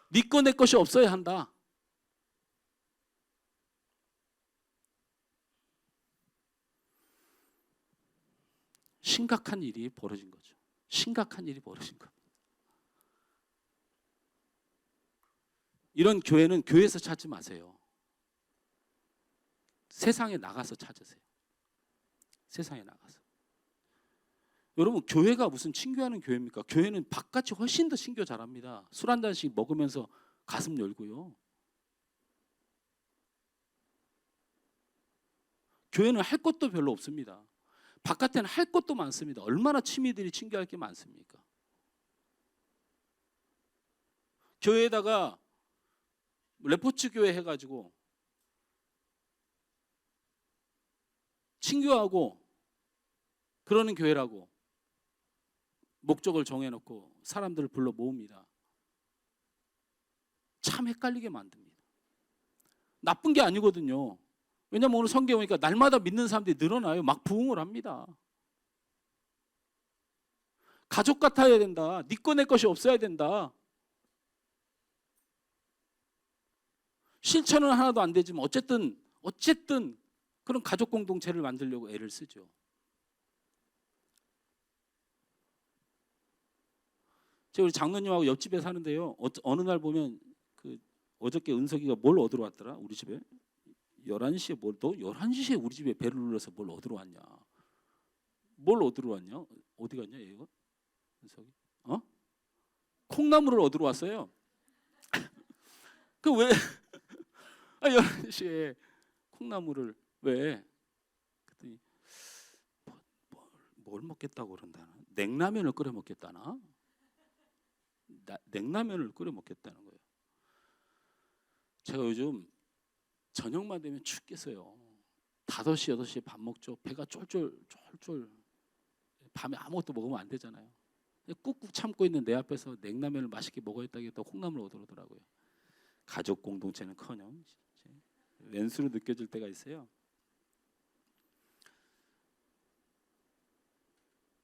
E: 네 거 내 것이 없어야 한다. 심각한 일이 벌어진 거죠. 심각한 일이 벌어진 겁니다. 이런 교회는 교회에서 찾지 마세요. 세상에 나가서 찾으세요. 세상에 나가서. 여러분, 교회가 무슨 친교하는 교회입니까? 교회는 바깥이 훨씬 더 친교 잘합니다. 술 한 잔씩 먹으면서 가슴 열고요. 교회는 할 것도 별로 없습니다. 바깥에는 할 것도 많습니다. 얼마나 취미들이 친교할 게 많습니까? 교회에다가 레포츠 교회 해가지고 친교하고 그러는 교회라고 목적을 정해놓고 사람들을 불러 모읍니다. 참 헷갈리게 만듭니다. 나쁜 게 아니거든요. 왜냐하면 오늘 성경에 보니까 날마다 믿는 사람들이 늘어나요. 막 부흥을 합니다. 가족 같아야 된다. 네 거 내 것이 없어야 된다. 실천은 하나도 안 되지만 어쨌든 그런 가족 공동체를 만들려고 애를 쓰죠. 제가 우리 장로님하고 옆집에 사는데요. 어느 날 보면 어저께 은석이가 뭘 얻으러 왔더라 우리 집에. 11시에 너 11시에 우리 집에 배를 눌러서 뭘 얻으러 왔냐. 뭘 얻으러 왔냐. 어디 갔냐 얘가. 은석이. 콩나물을 얻으러 왔어요. 그 왜 11시에 콩나물을 왜? 그랬더니 뭘 먹겠다고 그런다나. 냉라면을 끓여 먹겠다나. 냉라면을 끓여 먹겠다는 거예요. 제가 요즘 저녁만 되면 죽겠어요. 5시, 8시에 밥 먹죠. 배가 쫄쫄. 밤에 아무것도 먹으면 안 되잖아요. 꾹꾹 참고 있는 내 앞에서 냉라면을 맛있게 먹어야겠다고 해서 콩나물 얻으러더라고요. 가족 공동체는커녕 왼수로 느껴질 때가 있어요.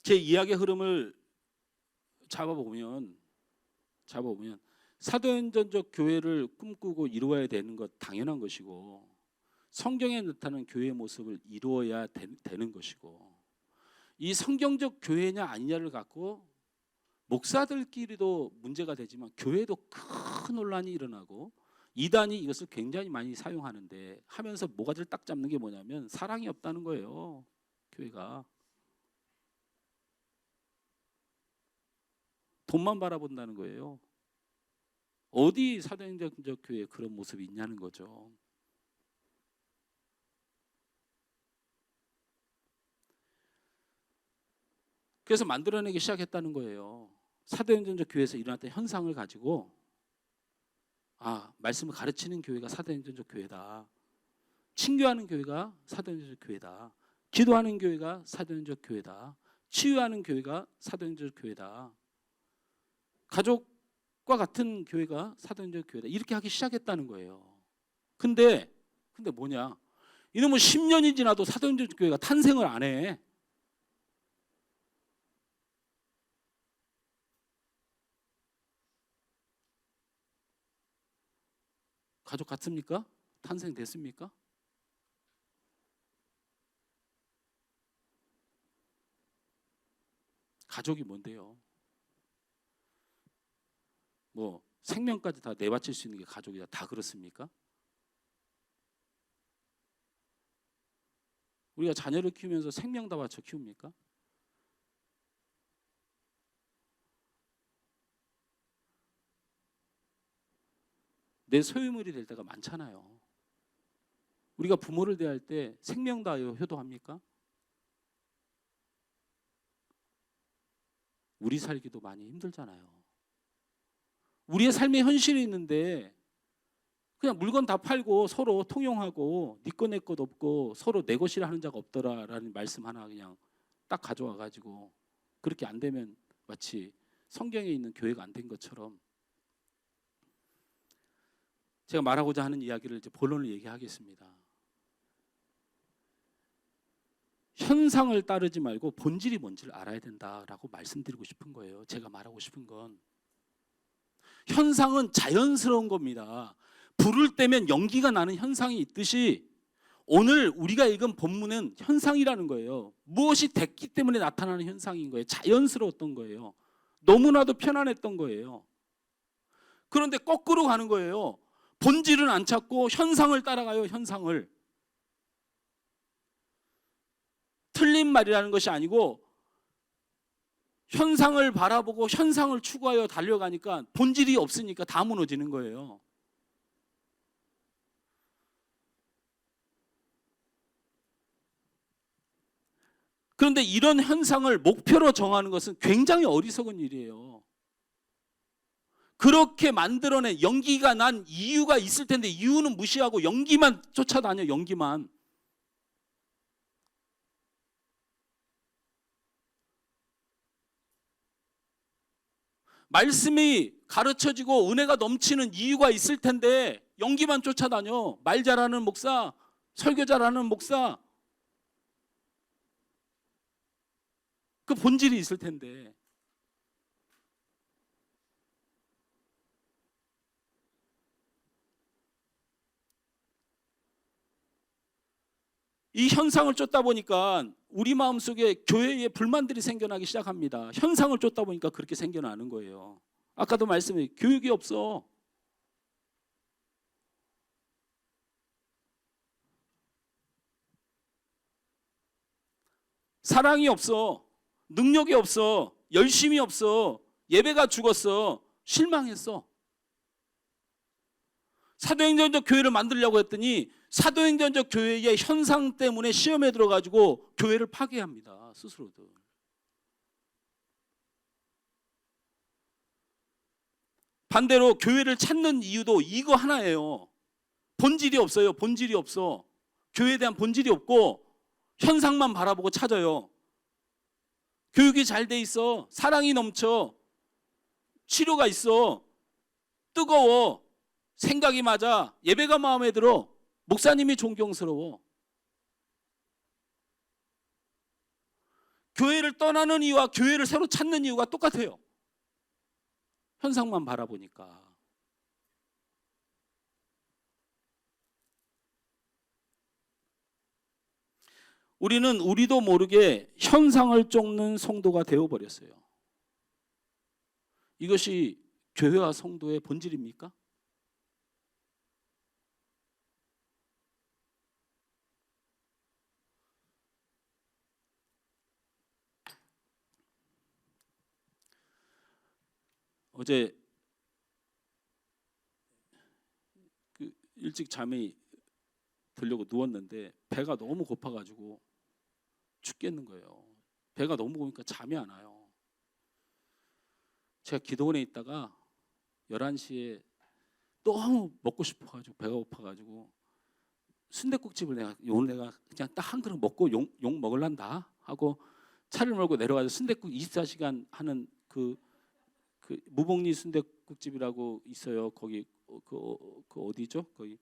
E: 제 이야기의 흐름을 잡아보면 사도행전적 교회를 꿈꾸고 이루어야 되는 것 당연한 것이고, 성경에 나타나는 교회의 모습을 이루어야 되는 것이고, 이 성경적 교회냐 아니냐를 갖고 목사들끼리도 문제가 되지만 교회도 큰 논란이 일어나고 이단이 이것을 굉장히 많이 사용하는데, 하면서 모가지를 딱 잡는 게 뭐냐면 사랑이 없다는 거예요. 교회가 돈만 바라본다는 거예요. 어디 사도행전적 교회에 그런 모습이 있냐는 거죠. 그래서 만들어내기 시작했다는 거예요. 사도행전적 교회에서 일어났던 현상을 가지고 말씀을 가르치는 교회가 사도행전적 교회다. 친교하는 교회가 사도행전적 교회다. 기도하는 교회가 사도행전적 교회다. 치유하는 교회가 사도행전적 교회다. 가족과 같은 교회가 사도행전적 교회다. 이렇게 하기 시작했다는 거예요. 근데 뭐냐? 이놈은 10년이 지나도 사도행전적 교회가 탄생을 안 해. 가족 같습니까? 탄생됐습니까? 가족이 뭔데요? 뭐 생명까지 다 내바칠 수 있는 게 가족이다. 다 그렇습니까? 우리가 자녀를 키우면서 생명 다 바쳐 키웁니까? 내 소유물이 될 때가 많잖아요. 우리가 부모를 대할 때 생명 다하여 효도합니까? 우리 살기도 많이 힘들잖아요. 우리의 삶의 현실이 있는데 그냥 물건 다 팔고 서로 통용하고 네 것 내 것 없고 서로 내 것이라 하는 자가 없더라라는 말씀 하나 그냥 딱 가져와 가지고 그렇게 안 되면 마치 성경에 있는 교회가 안 된 것처럼, 제가 말하고자 하는 이야기를 이제 본론을 얘기하겠습니다. 현상을 따르지 말고 본질이 뭔지를 알아야 된다라고 말씀드리고 싶은 거예요. 제가 말하고 싶은 건 현상은 자연스러운 겁니다. 불을 떼면 연기가 나는 현상이 있듯이 오늘 우리가 읽은 본문은 현상이라는 거예요. 무엇이 됐기 때문에 나타나는 현상인 거예요. 자연스러웠던 거예요. 너무나도 편안했던 거예요. 그런데 거꾸로 가는 거예요. 본질은 안 찾고 현상을 따라가요. 현상을. 틀린 말이라는 것이 아니고 현상을 바라보고 현상을 추구하여 달려가니까 본질이 없으니까 다 무너지는 거예요. 그런데 이런 현상을 목표로 정하는 것은 굉장히 어리석은 일이에요. 그렇게 만들어낸 연기가 난 이유가 있을 텐데 이유는 무시하고 연기만 쫓아다녀. 연기만. 말씀이 가르쳐지고 은혜가 넘치는 이유가 있을 텐데 연기만 쫓아다녀. 말 잘하는 목사, 설교 잘하는 목사. 그 본질이 있을 텐데. 이 현상을 쫓다 보니까 우리 마음속에 교회에 불만들이 생겨나기 시작합니다. 현상을 쫓다 보니까 그렇게 생겨나는 거예요. 아까도 말씀해 교육이 없어. 사랑이 없어. 능력이 없어. 열심이 없어. 예배가 죽었어. 실망했어. 사도행전적 교회를 만들려고 했더니 사도행전적 교회의 현상 때문에 시험에 들어가지고 교회를 파괴합니다. 스스로들. 반대로 교회를 찾는 이유도 이거 하나예요. 본질이 없어요. 본질이 없어. 교회에 대한 본질이 없고 현상만 바라보고 찾아요. 교육이 잘 돼 있어. 사랑이 넘쳐. 치료가 있어. 뜨거워. 생각이 맞아. 예배가 마음에 들어. 목사님이 존경스러워. 교회를 떠나는 이유와 교회를 새로 찾는 이유가 똑같아요. 현상만 바라보니까. 우리는 우리도 모르게 현상을 쫓는 성도가 되어버렸어요. 이것이 교회와 성도의 본질입니까? 어제 일찍 잠이 들려고 누웠는데 배가 너무 고파가지고 죽겠는 거예요. 배가 너무 고니까 잠이 안 와요. 제가 기도원에 있다가 11시에 너무 먹고 싶어가지고 배가 고파가지고 순댓국집을 오늘 내가 그냥 딱 한 그릇 먹고 욕 먹을란다 하고 차를 몰고 내려가서 순댓국 24시간 하는 그 무복리 순댓국집이라고 있어요. 거기 그 어디죠? 거기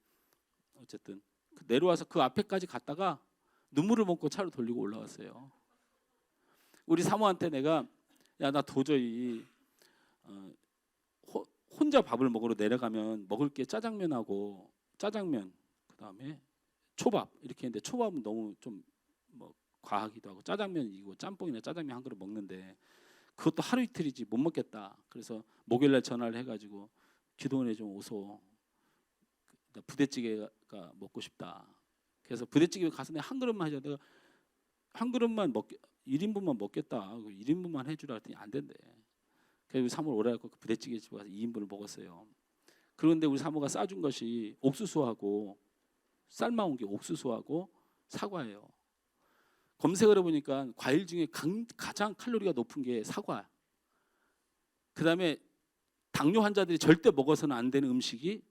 E: 어쨌든 내려와서 그 앞에까지 갔다가 눈물을 먹고 차로 돌리고 올라왔어요. 우리 사모한테 내가 야 나 도저히 혼자 밥을 먹으러 내려가면 먹을 게 짜장면하고 짜장면 그다음에 초밥 이렇게 했는데 초밥은 너무 좀 뭐 과하기도 하고 짜장면이고 짬뽕이나 짜장면 한 그릇 먹는데 그것도 하루 이틀이지 못 먹겠다. 그래서 목요일날 전화를 해가지고 기도원에 좀 오소. 나 부대찌개가 먹고 싶다. 그래서 부대찌개 가서 내가 한 그릇만 해줘. 내가 한 그릇만 1인분만 먹겠다. 1인분만 해주라 했더니 안 된대. 그래서 우리 사모를 오라 해서 그 부대찌개 집에 가서 2인분을 먹었어요. 그런데 우리 사모가 싸준 것이 옥수수하고 삶아온 게 옥수수하고 사과예요. 검색을 해보니까 과일 중에 가장 칼로리가 높은 게 사과. 그다음에 당뇨 환자들이 절대 먹어서는 안 되는 음식이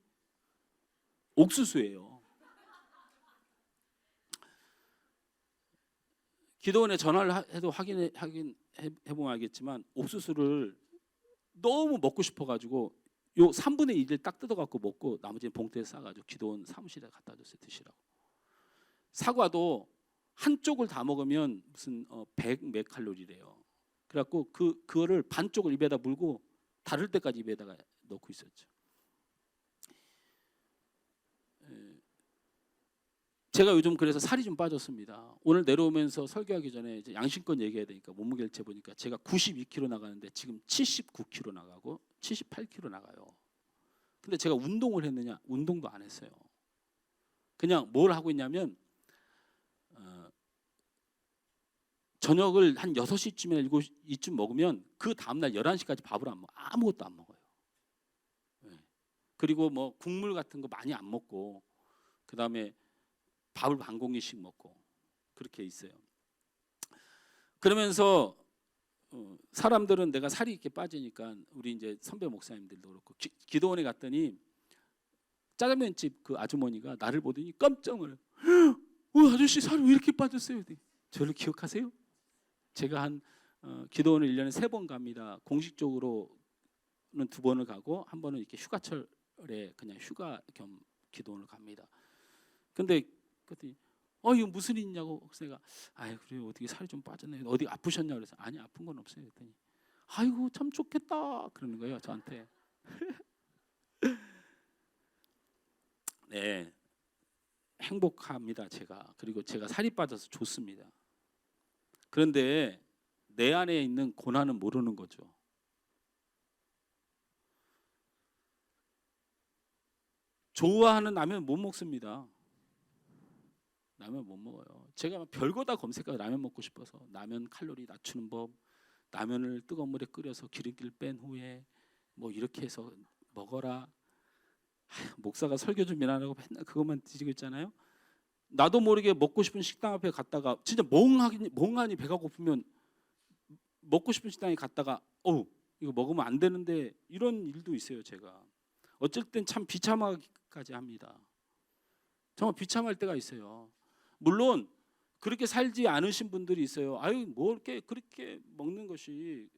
E: 옥수수예요. 기도원에 전화를 해도 확인해보면 알겠지만 옥수수를 너무 먹고 싶어가지고 요 3분의 1을 딱 뜯어갖고 먹고 나머지는 봉투에 싸가지고 기도원 사무실에 갖다 줬어요. 드시라고. 사과도 한쪽을 다 먹으면 무슨 100 몇 칼로리래요. 그래갖고 그거를 반쪽을 입에다 물고 다를 때까지 입에다가 넣고 있었죠. 제가 요즘 그래서 살이 좀 빠졌습니다. 오늘 내려오면서 설교하기 전에 이제 양심껏 얘기해야 되니까 몸무게를 재보니까 제가 92kg 나가는데 지금 79kg 나가고 78kg 나가요. 근데 제가 운동을 했느냐? 운동도 안 했어요. 그냥 뭘 하고 있냐면 저녁을 한 6시쯤이나 7시쯤 먹으면 그 다음날 11시까지 밥을 안 먹어요. 아무것도 안 먹어요. 그리고 뭐 국물 같은 거 많이 안 먹고 그다음에 밥을 반 공기씩 먹고 그렇게 있어요. 그러면서 사람들은 내가 살이 이렇게 빠지니까 우리 이제 선배 목사님들도 그렇고 기도원에 갔더니 짜장면집 그 아주머니가 나를 보더니 깜짝 놀라요. 아저씨 살이 왜 이렇게 빠졌어요? 저를 기억하세요? 제가 한 기도원을 1년에 3번 갑니다. 공식적으로는 2번을 가고 한 번은 이렇게 휴가철에 그냥 휴가 겸 기도원을 갑니다. 근데 그랬더니 이거 무슨 일이냐고 그래서 내가 그래요 어떻게 살이 좀 빠졌네 어디 아프셨냐 그래서 아니 아픈 건 없어요 그랬더니 아이고 참 좋겠다 그러는 거예요 저한테. 네 행복합니다 제가. 그리고 제가 살이 빠져서 좋습니다. 그런데 내 안에 있는 고난은 모르는 거죠. 좋아하는 라면 못 먹습니다. 라면 못 먹어요. 제가 별거 다 검색하고 라면 먹고 싶어서 라면 칼로리 낮추는 법, 라면을 뜨거운 물에 끓여서 기름기를 뺀 후에 뭐 이렇게 해서 먹어라. 목사가 설교 준비 안 하고 맨날 그것만 뒤지고 있잖아요. 나도 모르게 먹고 싶은 식당 앞에 갔다가 진짜 멍하니 배가 고프면 먹고 싶은 식당에 갔다가 이거 먹으면 안 되는데 이런 일도 있어요. 제가 어쩔 땐 참 비참하기까지 합니다. 정말 비참할 때가 있어요. 물론 그렇게 살지 않으신 분들이 있어요. 뭐 이렇게 그렇게 먹는 것이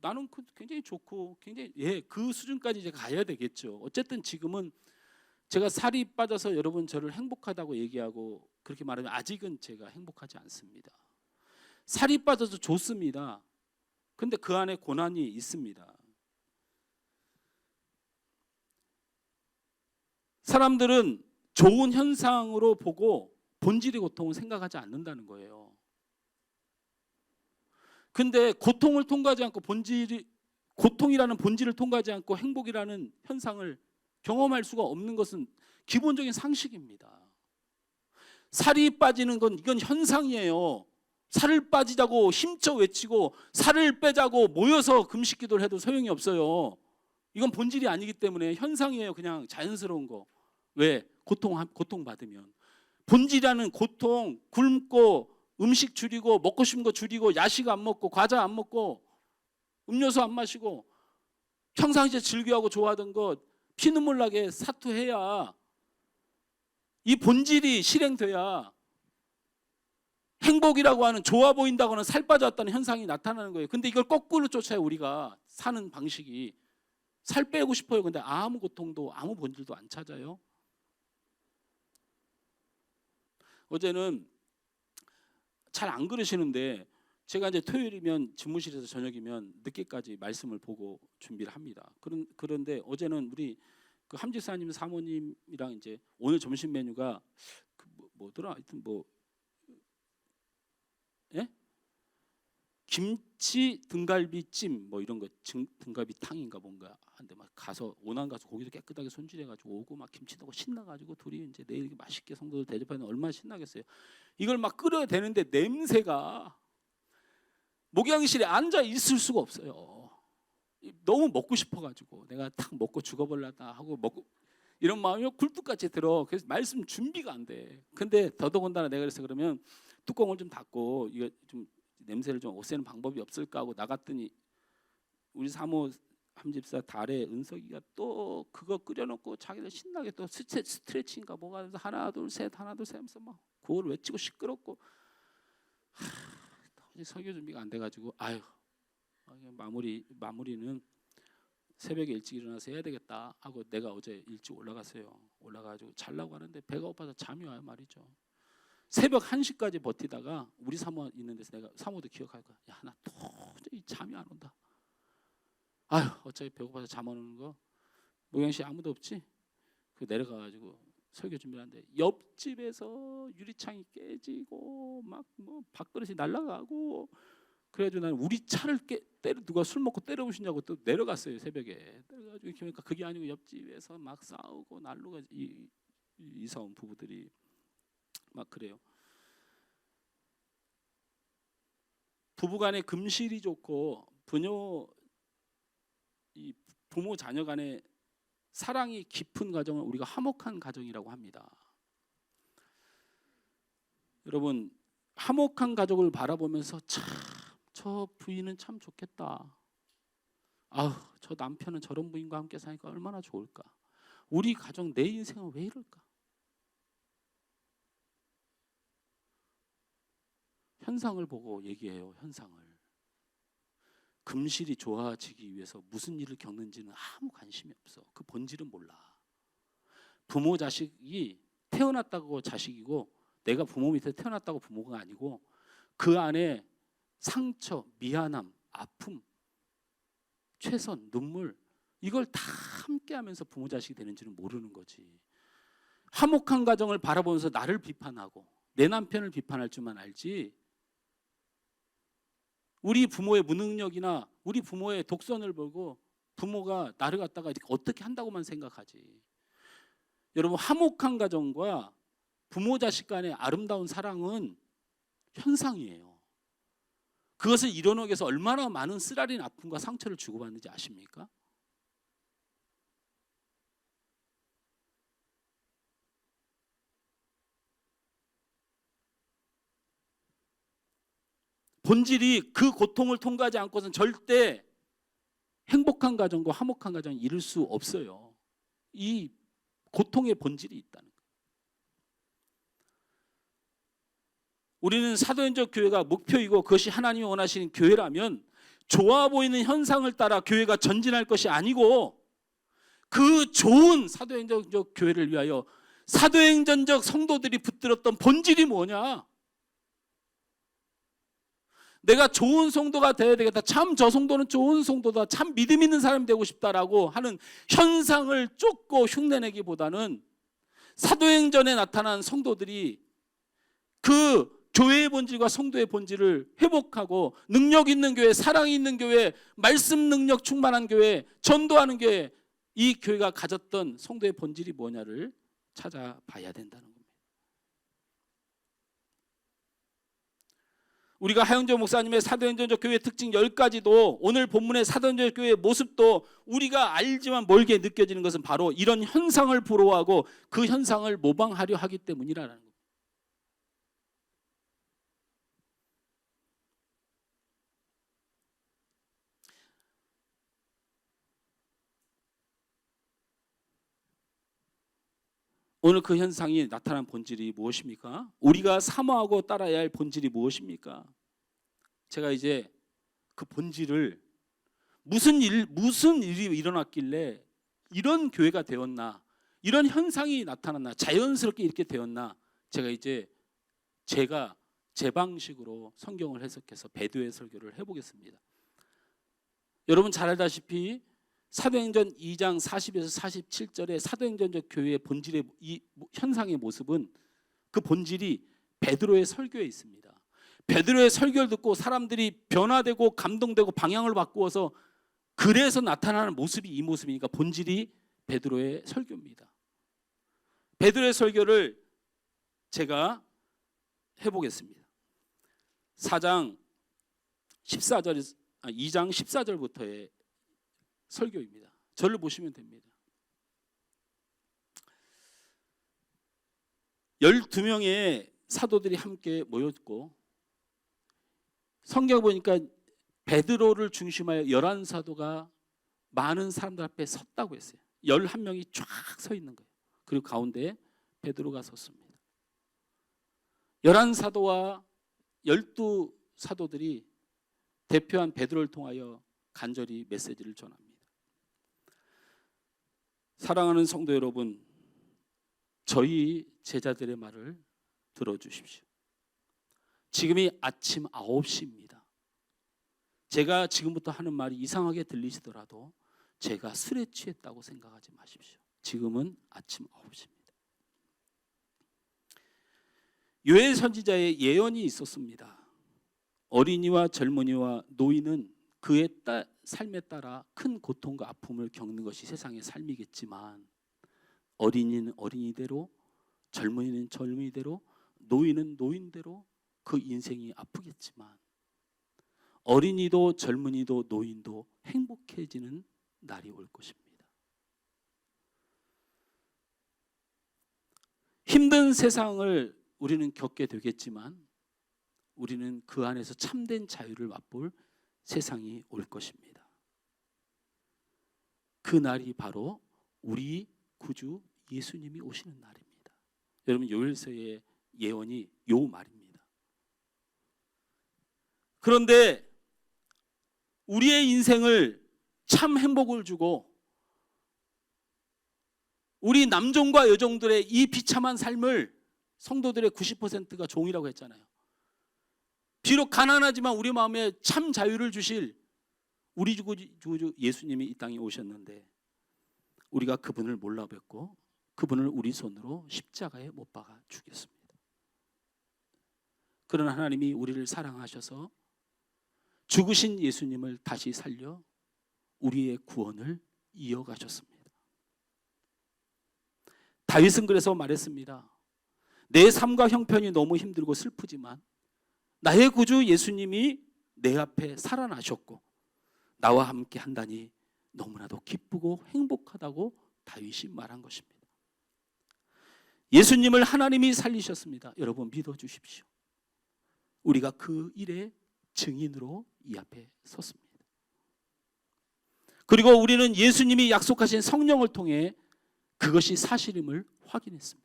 E: 나는 굉장히 좋고 굉장히 그 수준까지 이제 가야 되겠죠. 어쨌든 지금은 제가 살이 빠져서 여러분 저를 행복하다고 얘기하고 그렇게 말하면 아직은 제가 행복하지 않습니다. 살이 빠져서 좋습니다. 근데 그 안에 고난이 있습니다. 사람들은 좋은 현상으로 보고 본질의 고통을 생각하지 않는다는 거예요. 근데 고통을 통과하지 않고 고통이라는 본질을 통과하지 않고 행복이라는 현상을 경험할 수가 없는 것은 기본적인 상식입니다. 살이 빠지는 건 이건 현상이에요. 살을 빠지자고 힘써 외치고 살을 빼자고 모여서 금식 기도를 해도 소용이 없어요. 이건 본질이 아니기 때문에 현상이에요. 그냥 자연스러운 거. 왜? 고통받으면. 본질이라는 고통, 굶고 음식 줄이고 먹고 싶은 거 줄이고 야식 안 먹고 과자 안 먹고 음료수 안 마시고 평상시에 즐겨하고 좋아하던 것 피눈물 나게 사투해야 이 본질이 실행돼야 행복이라고 하는 좋아 보인다고 하는 살 빠졌다는 현상이 나타나는 거예요. 근데 이걸 거꾸로 쫓아요. 우리가 사는 방식이. 살 빼고 싶어요. 근데 아무 고통도 아무 본질도 안 찾아요. 어제는 잘 안 그러시는데 제가 이제 토요일이면 집무실에서 저녁이면 늦게까지 말씀을 보고 준비를 합니다. 그런데 어제는 우리 그 함지사님 사모님이랑 이제 오늘 점심 메뉴가 뭐더라? 하여튼 김치 등갈비찜 뭐 이런 거 등갈비탕인가 뭔가 한데 막 가서 오난 가서 고기도 깨끗하게 손질해가지고 오고 막 김치 넣고 신나가지고 둘이 이제 내일 맛있게 성도들 대접하는 얼마나 신나겠어요. 이걸 막 끓여야 되는데 냄새가 목욕실에 앉아 있을 수가 없어요. 너무 먹고 싶어가지고 내가 딱 먹고 죽어버렸다 하고 먹고 이런 마음이 굴뚝같이 들어. 그래서 말씀 준비가 안 돼. 근데 더더군다나 내가 그래서 그러면 뚜껑을 좀 닫고 이거 좀 냄새를 좀 없애는 방법이 없을까 하고 나갔더니 우리 사모 함집사 달의 은석이가 또 그거 끓여놓고 자기들 신나게 또 스트레칭인가 뭐가 해서 하나 둘 셋 하면서 막 그걸 외치고 시끄럽고 설교 준비가 안 돼가지고 마무리는 새벽에 일찍 일어나서 해야 되겠다 하고 내가 어제 일찍 올라갔어요. 올라가지고 자려고 하는데 배가 고파서 잠이 와요 말이죠. 새벽 1시까지 버티다가 우리 사모 있는 데서 내가 사모도 기억할 거야. 야, 나 도저히 잠이 안 온다. 어차피 배고파서 잠 안 오는 거. 모양 씨 아무도 없지? 그 내려가가지고 설교 준비하는데 옆집에서 유리창이 깨지고 막 뭐 밥그릇이 날아가고 그래가지고 나는 우리 차를 누가 술 먹고 때려부시냐고 또 내려갔어요 새벽에. 그래가지고 그러니까 그게 아니고 옆집에서 막 싸우고 난로가 이사 온 부부들이 막 그래요. 부부간의 금실이 좋고 부모 자녀 간의 사랑이 깊은 가정을 우리가 화목한 가정이라고 합니다. 여러분 화목한 가족을 바라보면서 참 저 부인은 참 좋겠다. 아우 저 남편은 저런 부인과 함께 사니까 얼마나 좋을까. 우리 가정 내 인생은 왜 이럴까. 현상을 보고 얘기해요. 현상을. 금실이 좋아지기 위해서 무슨 일을 겪는지는 아무 관심이 없어. 그 본질은 몰라. 부모 자식이 태어났다고 자식이고 내가 부모 밑에 태어났다고 부모가 아니고 그 안에 상처, 미안함, 아픔, 최선, 눈물 이걸 다 함께하면서 부모 자식이 되는지는 모르는 거지. 화목한 가정을 바라보면서 나를 비판하고 내 남편을 비판할 줄만 알지 우리 부모의 무능력이나 우리 부모의 독선을 보고 부모가 나를 갖다가 어떻게 한다고만 생각하지. 여러분 화목한 가정과 부모 자식 간의 아름다운 사랑은 현상이에요. 그것을 이뤄내기 위해서 얼마나 많은 쓰라린 아픔과 상처를 주고받는지 아십니까? 본질이 그 고통을 통과하지 않고서는 절대 행복한 가정과 화목한 가정을 이룰 수 없어요. 이 고통의 본질이 있다는 거예요. 우리는 사도행전 교회가 목표이고 그것이 하나님이 원하시는 교회라면 좋아 보이는 현상을 따라 교회가 전진할 것이 아니고 그 좋은 사도행전적 교회를 위하여 사도행전적 성도들이 붙들었던 본질이 뭐냐? 내가 좋은 성도가 돼야 되겠다. 참 저 성도는 좋은 성도다. 참 믿음 있는 사람이 되고 싶다라고 하는 현상을 쫓고 흉내내기보다는 사도행전에 나타난 성도들이 그 교회의 본질과 성도의 본질을 회복하고 능력 있는 교회, 사랑이 있는 교회, 말씀 능력 충만한 교회, 전도하는 교회, 이 교회가 가졌던 성도의 본질이 뭐냐를 찾아봐야 된다는 겁니다. 우리가 하영조 목사님의 사도행전적 교회 특징 10가지도 오늘 본문의 사도행전적 교회의 모습도 우리가 알지만 멀게 느껴지는 것은 바로 이런 현상을 부러워하고 그 현상을 모방하려 하기 때문이라는 겁니다. 오늘 그 현상이 나타난 본질이 무엇입니까? 우리가 사모하고 따라야 할 본질이 무엇입니까? 제가 이제 그 본질을 무슨 일이 일어났길래 이런 교회가 되었나, 이런 현상이 나타났나, 자연스럽게 이렇게 되었나, 제가 제 방식으로 성경을 해석해서 배도의 설교를 해보겠습니다. 여러분 잘 알다시피 사도행전 2장 40에서 47절의 사도행전적 교회의 본질의 이 현상의 모습은 그 본질이 베드로의 설교에 있습니다. 베드로의 설교를 듣고 사람들이 변화되고 감동되고 방향을 바꾸어서 그래서 나타나는 모습이 이 모습이니까 본질이 베드로의 설교입니다. 베드로의 설교를 제가 해보겠습니다. 2장 14절부터의 설교입니다. 저를 보시면 됩니다. 12명의 사도들이 함께 모였고 성경 보니까 베드로를 중심하여 11사도가 많은 사람들 앞에 섰다고 했어요. 11명이 쫙 서 있는 거예요. 그리고 가운데 베드로가 섰습니다. 11사도와 12사도들이 대표한 베드로를 통하여 간절히 메시지를 전합니다. 사랑하는 성도 여러분, 저희 제자들의 말을 들어주십시오. 지금이 아침 9시입니다. 제가 지금부터 하는 말이 이상하게 들리시더라도 제가 술에 취했다고 생각하지 마십시오. 지금은 아침 9시입니다. 요엘 선지자의 예언이 있었습니다. 어린이와 젊은이와 노인은 그의 삶에 따라 큰 고통과 아픔을 겪는 것이 세상의 삶이겠지만 어린이는 어린이대로, 젊은이는 젊은이대로, 노인은 노인대로 그 인생이 아프겠지만 어린이도 젊은이도 노인도 행복해지는 날이 올 것입니다. 힘든 세상을 우리는 겪게 되겠지만 우리는 그 안에서 참된 자유를 맛볼 세상이 올 것입니다. 그 날이 바로 우리 구주 예수님이 오시는 날입니다. 여러분, 요엘서의 예언이 요 말입니다. 그런데 우리의 인생을 참 행복을 주고 우리 남종과 여종들의 이 비참한 삶을 성도들의 90%가 종이라고 했잖아요. 비록 가난하지만 우리 마음에 참 자유를 주실 우리 구주 예수님이 이 땅에 오셨는데 우리가 그분을 몰라 뵙고 그분을 우리 손으로 십자가에 못 박아 죽였습니다. 그러나 하나님이 우리를 사랑하셔서 죽으신 예수님을 다시 살려 우리의 구원을 이어가셨습니다. 다윗은 그래서 말했습니다. 내 삶과 형편이 너무 힘들고 슬프지만 나의 구주 예수님이 내 앞에 살아나셨고 나와 함께 한다니 너무나도 기쁘고 행복하다고 다윗이 말한 것입니다. 예수님을 하나님이 살리셨습니다. 여러분, 믿어주십시오. 우리가 그 일의 증인으로 이 앞에 섰습니다. 그리고 우리는 예수님이 약속하신 성령을 통해 그것이 사실임을 확인했습니다.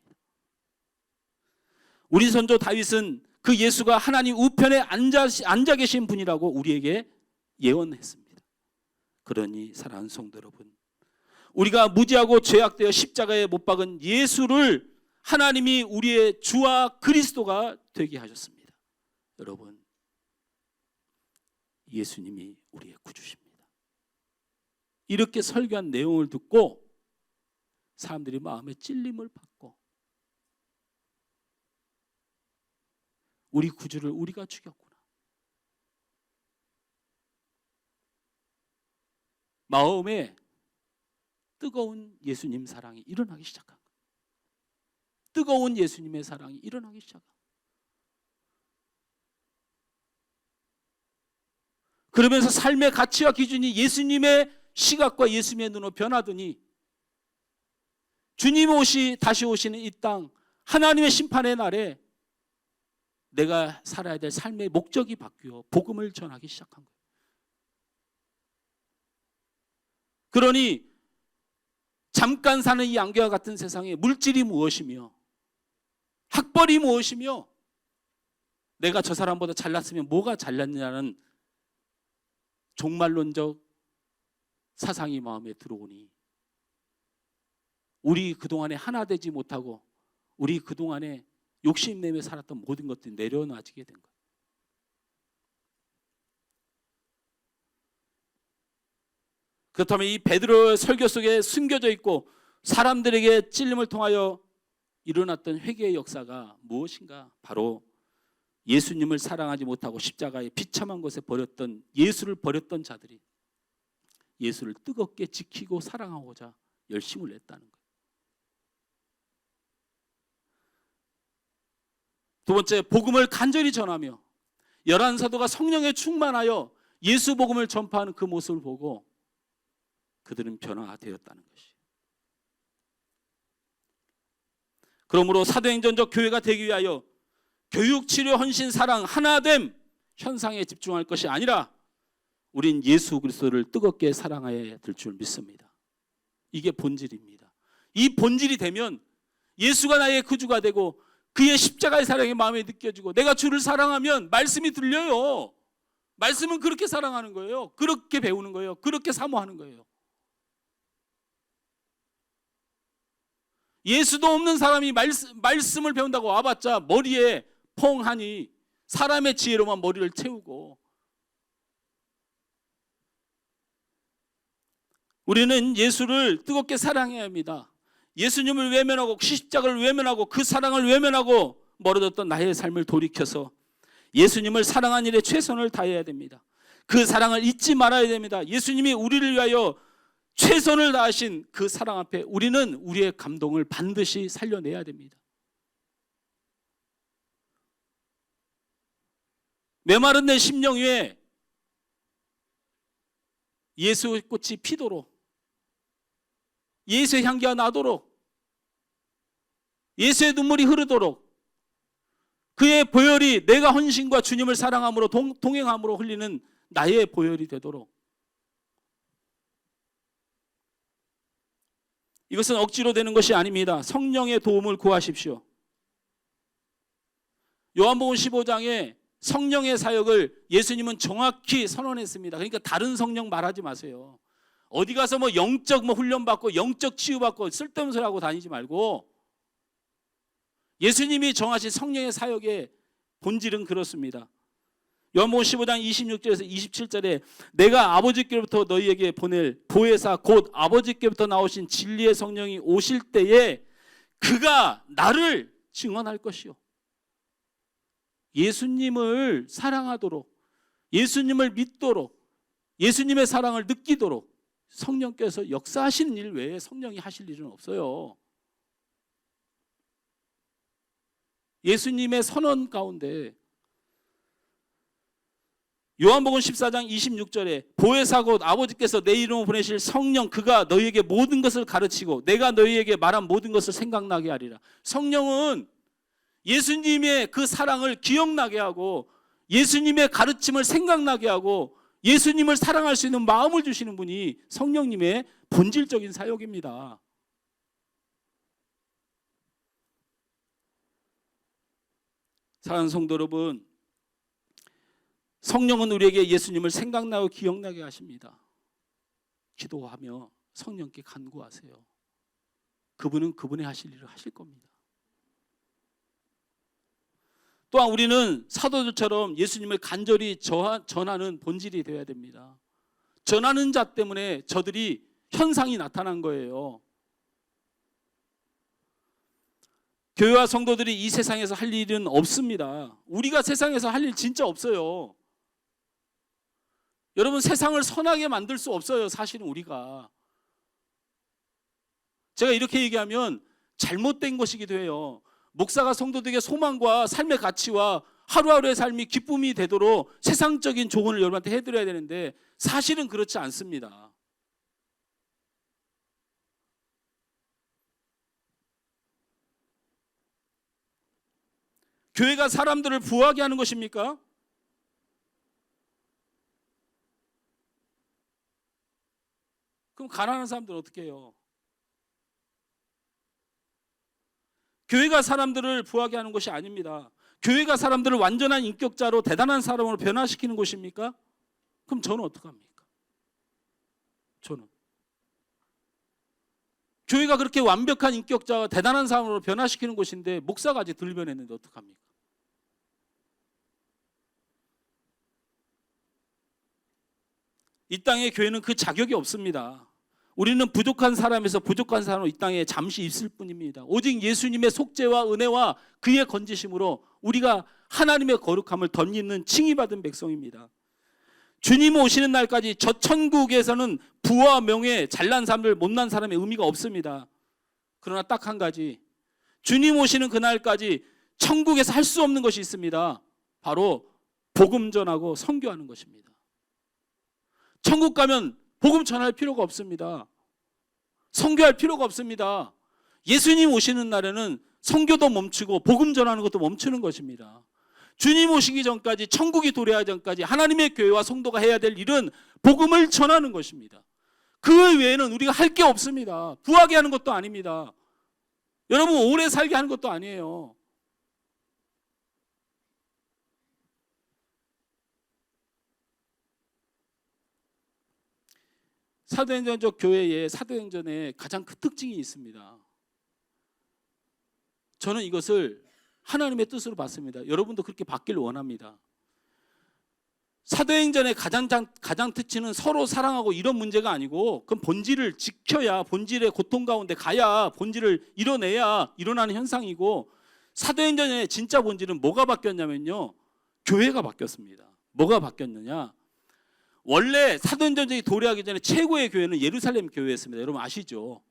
E: 우리 선조 다윗은 그 예수가 하나님 우편에 앉아 계신 분이라고 우리에게 예언했습니다. 그러니 사랑하는 성도 여러분, 우리가 무지하고 죄악되어 십자가에 못 박은 예수를 하나님이 우리의 주와 그리스도가 되게 하셨습니다. 여러분, 예수님이 우리의 구주십니다. 이렇게 설교한 내용을 듣고 사람들이 마음에 찔림을 받고 우리 구주를 우리가 죽였구나. 마음에 뜨거운 예수님 사랑이 일어나기 시작한 거예요. 뜨거운 예수님의 사랑이 일어나기 시작한 거예요. 그러면서 삶의 가치와 기준이 예수님의 시각과 예수님의 눈으로 변하더니 주님 다시 오시는 이 땅 하나님의 심판의 날에 내가 살아야 될 삶의 목적이 바뀌어 복음을 전하기 시작한 거예요. 그러니 잠깐 사는 이 안개와 같은 세상에 물질이 무엇이며 학벌이 무엇이며 내가 저 사람보다 잘났으면 뭐가 잘났냐는 종말론적 사상이 마음에 들어오니 우리 그동안에 하나 되지 못하고 우리 그동안에 욕심내며 살았던 모든 것들이 내려놔지게 된 거예요. 그렇다면 이 베드로의 설교 속에 숨겨져 있고 사람들에게 찔림을 통하여 일어났던 회개의 역사가 무엇인가? 바로 예수님을 사랑하지 못하고 십자가의 비참한 곳에 버렸던 예수를 버렸던 자들이 예수를 뜨겁게 지키고 사랑하고자 열심을 냈다는 거예요. 두 번째, 복음을 간절히 전하며 11사도가 성령에 충만하여 예수 복음을 전파하는 그 모습을 보고 그들은 변화되었다는 것이에요. 그러므로 사도행전적 교회가 되기 위하여 교육, 치료, 헌신, 사랑, 하나됨 현상에 집중할 것이 아니라 우린 예수 그리스도를 뜨겁게 사랑해야 될 줄 믿습니다. 이게 본질입니다. 이 본질이 되면 예수가 나의 구주가 되고 그의 십자가의 사랑이 마음에 느껴지고 내가 주를 사랑하면 말씀이 들려요. 말씀은 그렇게 사랑하는 거예요. 그렇게 배우는 거예요. 그렇게 사모하는 거예요. 예수도 없는 사람이 말씀을 배운다고 와봤자 머리에 펑하니 사람의 지혜로만 머리를 채우고 우리는 예수를 뜨겁게 사랑해야 합니다. 예수님을 외면하고 십자가를 외면하고 그 사랑을 외면하고 멀어졌던 나의 삶을 돌이켜서 예수님을 사랑한 일에 최선을 다해야 됩니다. 그 사랑을 잊지 말아야 됩니다. 예수님이 우리를 위하여 최선을 다하신 그 사랑 앞에 우리는 우리의 감동을 반드시 살려내야 됩니다. 메마른 내 심령 위에 예수의 꽃이 피도록, 예수의 향기가 나도록, 예수의 눈물이 흐르도록, 그의 보혈이 내가 헌신과 주님을 사랑함으로 동행함으로 흘리는 나의 보혈이 되도록, 이것은 억지로 되는 것이 아닙니다. 성령의 도움을 구하십시오. 요한복음 15장에 성령의 사역을 예수님은 정확히 선언했습니다. 그러니까 다른 성령 말하지 마세요. 어디 가서 영적 훈련 받고 영적 치유 받고 쓸데없는 소리 하고 다니지 말고, 예수님이 정하신 성령의 사역의 본질은 그렇습니다. 요한복음 15장 26절에서 27절에 내가 아버지께로부터 너희에게 보낼 보혜사 곧 아버지께로부터 나오신 진리의 성령이 오실 때에 그가 나를 증언할 것이요. 예수님을 사랑하도록, 예수님을 믿도록, 예수님의 사랑을 느끼도록 성령께서 역사하시는 일 외에 성령이 하실 일은 없어요. 예수님의 선언 가운데 요한복음 14장 26절에 보혜사 곧 아버지께서 내 이름으로 보내실 성령 그가 너희에게 모든 것을 가르치고 내가 너희에게 말한 모든 것을 생각나게 하리라. 성령은 예수님의 그 사랑을 기억나게 하고 예수님의 가르침을 생각나게 하고 예수님을 사랑할 수 있는 마음을 주시는 분이 성령님의 본질적인 사역입니다. 사랑하는 성도 여러분, 성령은 우리에게 예수님을 생각나고 기억나게 하십니다. 기도하며 성령께 간구하세요. 그분은 그분의 하실 일을 하실 겁니다. 또한 우리는 사도들처럼 예수님을 간절히 전하는 본질이 되어야 됩니다. 전하는 자 때문에 저들이 현상이 나타난 거예요. 교회와 성도들이 이 세상에서 할 일은 없습니다. 우리가 세상에서 할 일 진짜 없어요. 여러분, 세상을 선하게 만들 수 없어요. 사실은 우리가. 제가 이렇게 얘기하면 잘못된 것이기도 해요. 목사가 성도들에게 소망과 삶의 가치와 하루하루의 삶이 기쁨이 되도록 세상적인 조언을 여러분한테 해드려야 되는데 사실은 그렇지 않습니다. 교회가 사람들을 부하게 하는 것입니까? 그럼 가난한 사람들은 어떻게 해요? 교회가 사람들을 부하게 하는 것이 아닙니다. 교회가 사람들을 완전한 인격자로 대단한 사람으로 변화시키는 곳입니까? 그럼 저는 어떡합니까? 저는 교회가 그렇게 완벽한 인격자와 대단한 사람으로 변화시키는 곳인데 목사가 아직 덜 변했는데 어떡합니까? 이 땅의 교회는 그 자격이 없습니다. 우리는 부족한 사람에서 부족한 사람으로 이 땅에 잠시 있을 뿐입니다. 오직 예수님의 속죄와 은혜와 그의 건지심으로 우리가 하나님의 거룩함을 덧입는 칭의받은 백성입니다. 주님 오시는 날까지 저 천국에서는 부와 명예, 잘난 사람들, 못난 사람의 의미가 없습니다. 그러나 딱 한 가지, 주님 오시는 그날까지 천국에서 할 수 없는 것이 있습니다. 바로 복음 전하고 선교하는 것입니다. 천국 가면 복음 전할 필요가 없습니다. 선교할 필요가 없습니다. 예수님 오시는 날에는 선교도 멈추고 복음 전하는 것도 멈추는 것입니다. 주님 오시기 전까지, 천국이 도래하기 전까지 하나님의 교회와 성도가 해야 될 일은 복음을 전하는 것입니다. 그 외에는 우리가 할 게 없습니다. 부하게 하는 것도 아닙니다. 여러분 오래 살게 하는 것도 아니에요. 사도행전적 교회의 사도행전에 가장 큰 특징이 있습니다. 저는 이것을 하나님의 뜻으로 봤습니다. 여러분도 그렇게 받기를 원합니다. 사도행전의 가장 특징은 서로 사랑하고 이런 문제가 아니고 그건 본질을 지켜야, 본질의 고통 가운데 가야, 본질을 이뤄내야 일어나는 현상이고, 사도행전의 진짜 본질은 뭐가 바뀌었냐면요, 교회가 바뀌었습니다. 뭐가 바뀌었느냐? 원래 사도행전이 도래하기 전에 최고의 교회는 예루살렘 교회였습니다. 여러분 아시죠?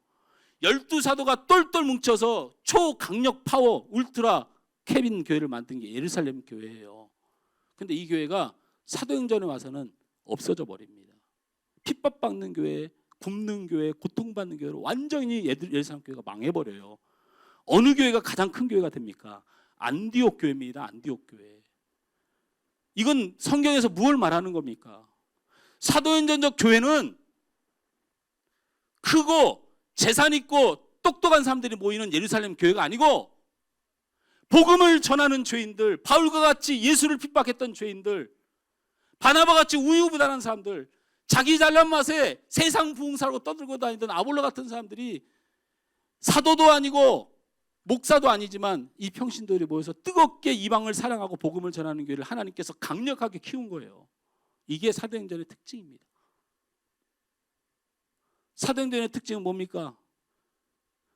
E: 12사도가 똘똘 뭉쳐서 초강력 파워 울트라 케빈 교회를 만든 게 예루살렘 교회예요. 근데 이 교회가 사도행전에 와서는 없어져 버립니다. 핍박받는 교회, 굶는 교회, 고통받는 교회로 완전히 예루살렘 교회가 망해버려요. 어느 교회가 가장 큰 교회가 됩니까? 안디옥 교회입니다. 안디옥 교회. 이건 성경에서 무엇을 말하는 겁니까? 사도행전적 교회는 크고 재산 있고 똑똑한 사람들이 모이는 예루살렘 교회가 아니고, 복음을 전하는 죄인들, 바울과 같이 예수를 핍박했던 죄인들, 바나바 같이 우유부단한 사람들, 자기 잘난 맛에 세상 부흥사라고 떠들고 다니던 아볼로 같은 사람들이 사도도 아니고 목사도 아니지만 이 평신도들이 모여서 뜨겁게 이방을 사랑하고 복음을 전하는 교회를 하나님께서 강력하게 키운 거예요. 이게 사도행전의 특징입니다. 사도행전의 특징은 뭡니까?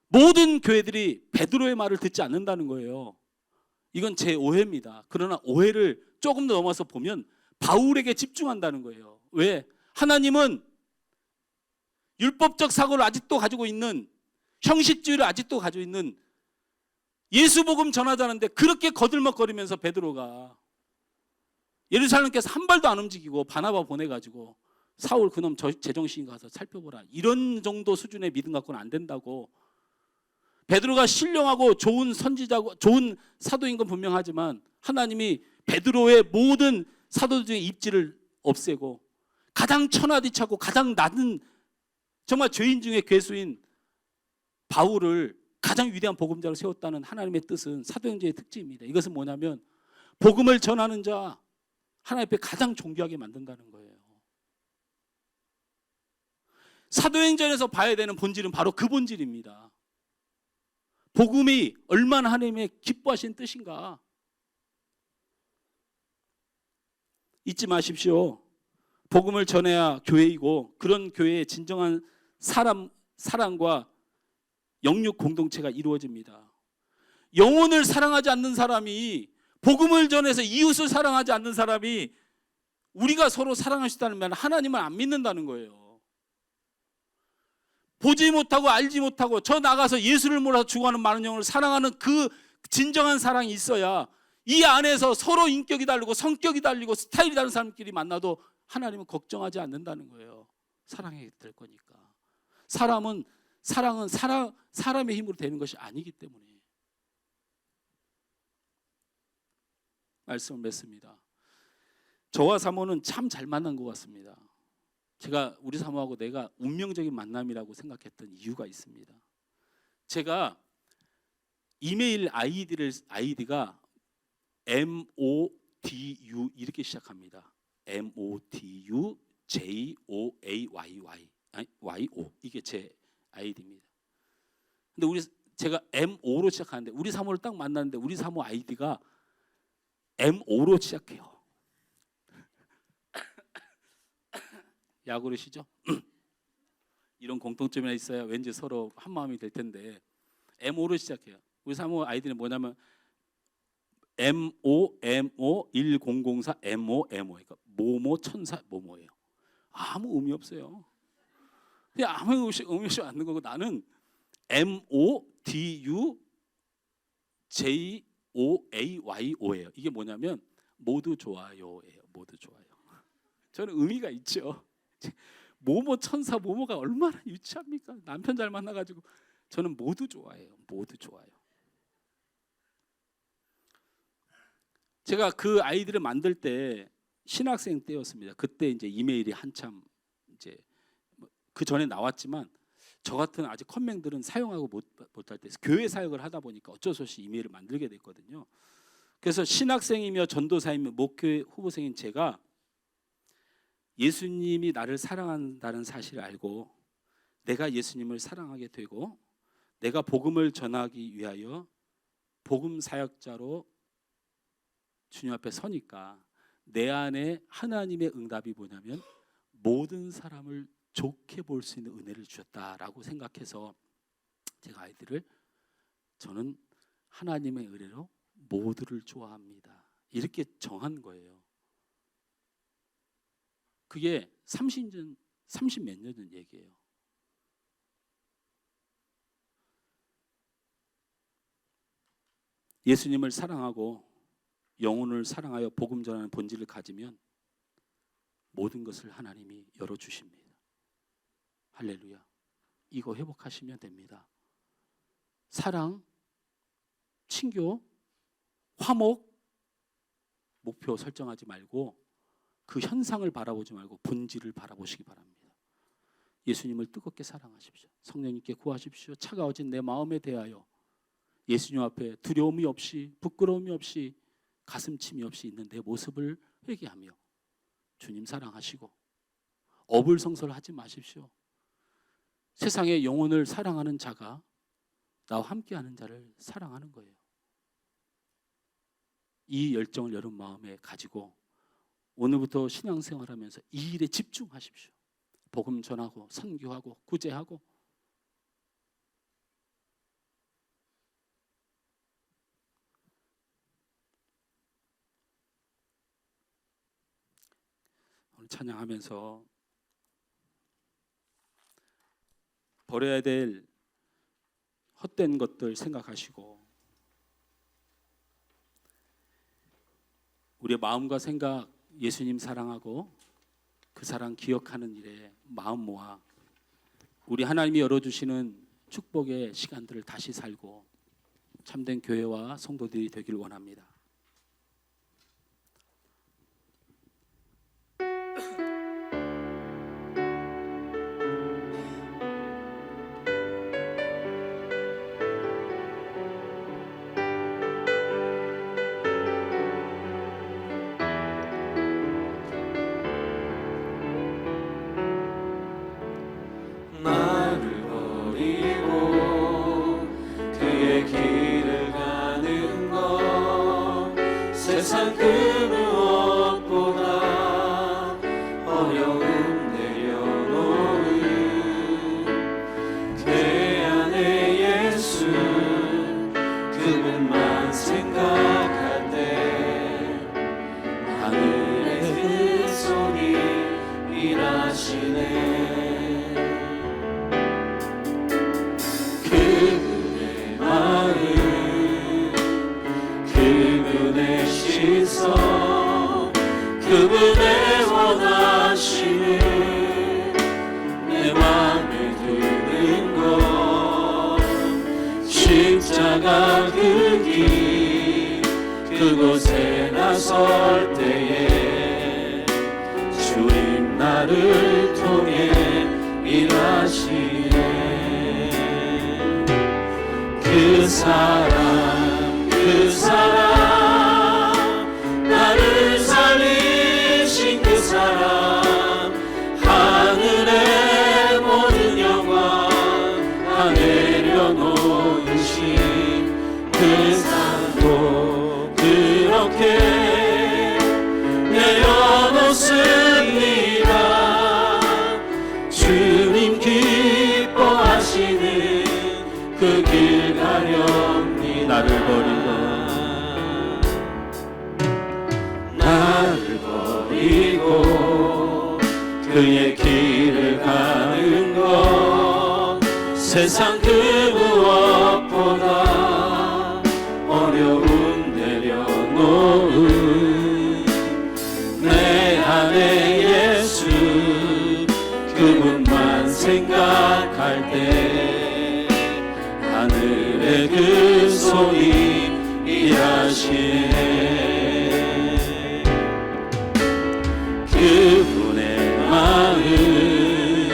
E: 모든 교회들이 베드로의 말을 듣지 않는다는 거예요. 이건 제 오해입니다. 그러나 오해를 조금 더 넘어서 보면 바울에게 집중한다는 거예요. 왜? 하나님은 율법적 사고를 아직도 가지고 있는, 형식주의를 아직도 가지고 있는 예수 복음 전하자는데, 그렇게 거들먹거리면서 베드로가 예루살렘께서 한 발도 안 움직이고 바나바 보내가지고 사울 그놈 제정신이 가서 살펴보라, 이런 정도 수준의 믿음 갖고는 안 된다고. 베드로가 신령하고 좋은 선지자고 좋은 사도인 건 분명하지만 하나님이 베드로의 모든 사도들 중에 입지를 없애고 가장 천하디차고 가장 낮은 정말 죄인 중에 괴수인 바울을 가장 위대한 복음자로 세웠다는 하나님의 뜻은 사도행전의 특징입니다. 이것은 뭐냐면 복음을 전하는 자 하나님 앞에 가장 존귀하게 만든다는 거예요. 사도행전에서 봐야 되는 본질은 바로 그 본질입니다. 복음이 얼마나 하나님의 기뻐하신 뜻인가. 잊지 마십시오. 복음을 전해야 교회이고, 그런 교회의 진정한 사랑과 영육 공동체가 이루어집니다. 영혼을 사랑하지 않는 사람이, 복음을 전해서 이웃을 사랑하지 않는 사람이 우리가 서로 사랑할 수 있다는 말, 하나님을 안 믿는다는 거예요. 보지 못하고 알지 못하고 저 나가서 예수를 몰아서 죽어가는 많은 영혼을 사랑하는 그 진정한 사랑이 있어야 이 안에서 서로 인격이 다르고 성격이 다르고 스타일이 다른 사람끼리 만나도 하나님은 걱정하지 않는다는 거예요. 사랑해야 될 거니까. 사랑은 사람의 힘으로 되는 것이 아니기 때문에. 말씀을 맺습니다. 저와 사모는 참 잘 만난 것 같습니다. 제가 우리 사모하고 내가 운명적인 만남이라고 생각했던 이유가 있습니다. 제가 이메일 아이디가 MODU 이렇게 시작합니다. MODU JOAYYYO 이게 제 아이디입니다. 근데 제가 MO로 시작하는데 우리 사모를 딱 만났는데 우리 사모 아이디가 MO로 시작해요. 야구르시죠? 이런 공통점이 있어야 왠지 서로 한 마음이 될 텐데 MO로 시작해요. 우리 사모 아이디는 뭐냐면 MO1004 MO 그러니까 모모 천사 모모예요. 아무 의미 없어요. 그냥 아무 의미 없이 않는 거고, 나는 MODU JOAYO예요. 이게 뭐냐면 모두 좋아요예요. 모두 좋아요. 저는 의미가 있죠. 모모 천사 모모가 얼마나 유치합니까? 남편 잘 만나가지고 저는 모두 좋아해요. 모두 좋아요. 제가 그 아이디를 만들 때 신학생 때였습니다. 그때 이제 이메일이 한참 이제 그 전에 나왔지만 저 같은 아직 컴맹들은 사용하고 못할 때 교회 사역을 하다 보니까 어쩔 수 없이 이메일을 만들게 됐거든요. 그래서 신학생이며 전도사이며 목회 후보생인 제가 예수님이 나를 사랑한다는 사실을 알고 내가 예수님을 사랑하게 되고 내가 복음을 전하기 위하여 복음 사역자로 주님 앞에 서니까 내 안에 하나님의 응답이 뭐냐면 모든 사람을 좋게 볼 수 있는 은혜를 주셨다라고 생각해서 제가 아이들을 저는 하나님의 의뢰로 모두를 좋아합니다. 이렇게 정한 거예요. 그게 30몇 년 전 얘기예요. 예수님을 사랑하고 영혼을 사랑하여 복음 전하는 본질을 가지면 모든 것을 하나님이 열어주십니다. 할렐루야. 이거 회복하시면 됩니다. 사랑, 친교, 화목, 목표 설정하지 말고 그 현상을 바라보지 말고 본질을 바라보시기 바랍니다. 예수님을 뜨겁게 사랑하십시오. 성령님께 구하십시오. 차가워진 내 마음에 대하여 예수님 앞에 두려움이 없이 부끄러움이 없이 가슴침이 없이 있는 내 모습을 회개하며 주님 사랑하시고 어불성설하지 마십시오. 세상의 영혼을 사랑하는 자가 나와 함께하는 자를 사랑하는 거예요. 이 열정을 여러분 마음에 가지고 오늘부터 신앙생활하면서 이 일에 집중하십시오. 복음 전하고 선교하고 구제하고 오늘 찬양하면서 버려야 될 헛된 것들 생각하시고 우리의 마음과 생각 예수님 사랑하고 그 사랑 기억하는 일에 마음 모아 우리 하나님이 열어주시는 축복의 시간들을 다시 살고 참된 교회와 성도들이 되길 원합니다.
B: 나를 버리고 그의 길을 가는 것 세상 그 무엇보다 어려움 내려놓은 내 안에 예수 그분만 생각할 때 하늘의 그 손이 일하시네. 그분의 마음 그분의 시선 그분의 원하심을 내 맘에 두는 것 십자가 그 길 그곳에 나설 때에 주님 나를 통해 일하시네. 그 사람 나를 살리신 그 사람 하늘의 모든 영광 다 내려놓으신 그 사랑도 그렇게 내려놓습니다. 주님 기뻐하시는 그 길 가렵니 나를 버리고 그의 길을 가는 것 세상 그 무엇보다 어려움 내려놓은 내 안에 예수 그분만 생각할 때 하늘의 그 손이 일하시네. 그분의 마음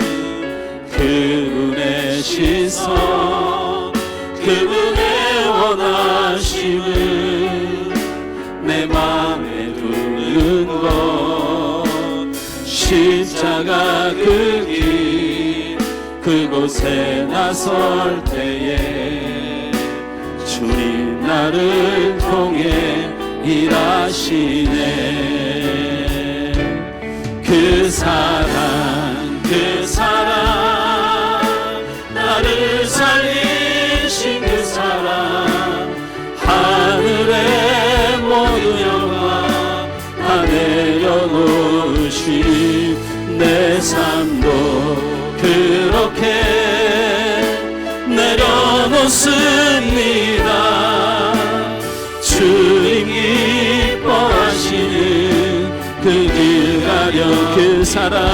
B: 그분의 시선 그분의 원하심을 내 맘에 두는 것 십자가 그 길 그곳에 나설 때에 주님 나를 통해 일하시네. 그 사랑 나를 살리신 그 사람 놓으신 내 삶도 그렇게 내려놓습니다. 주님 기뻐하시는 그 길 가려 그 사랑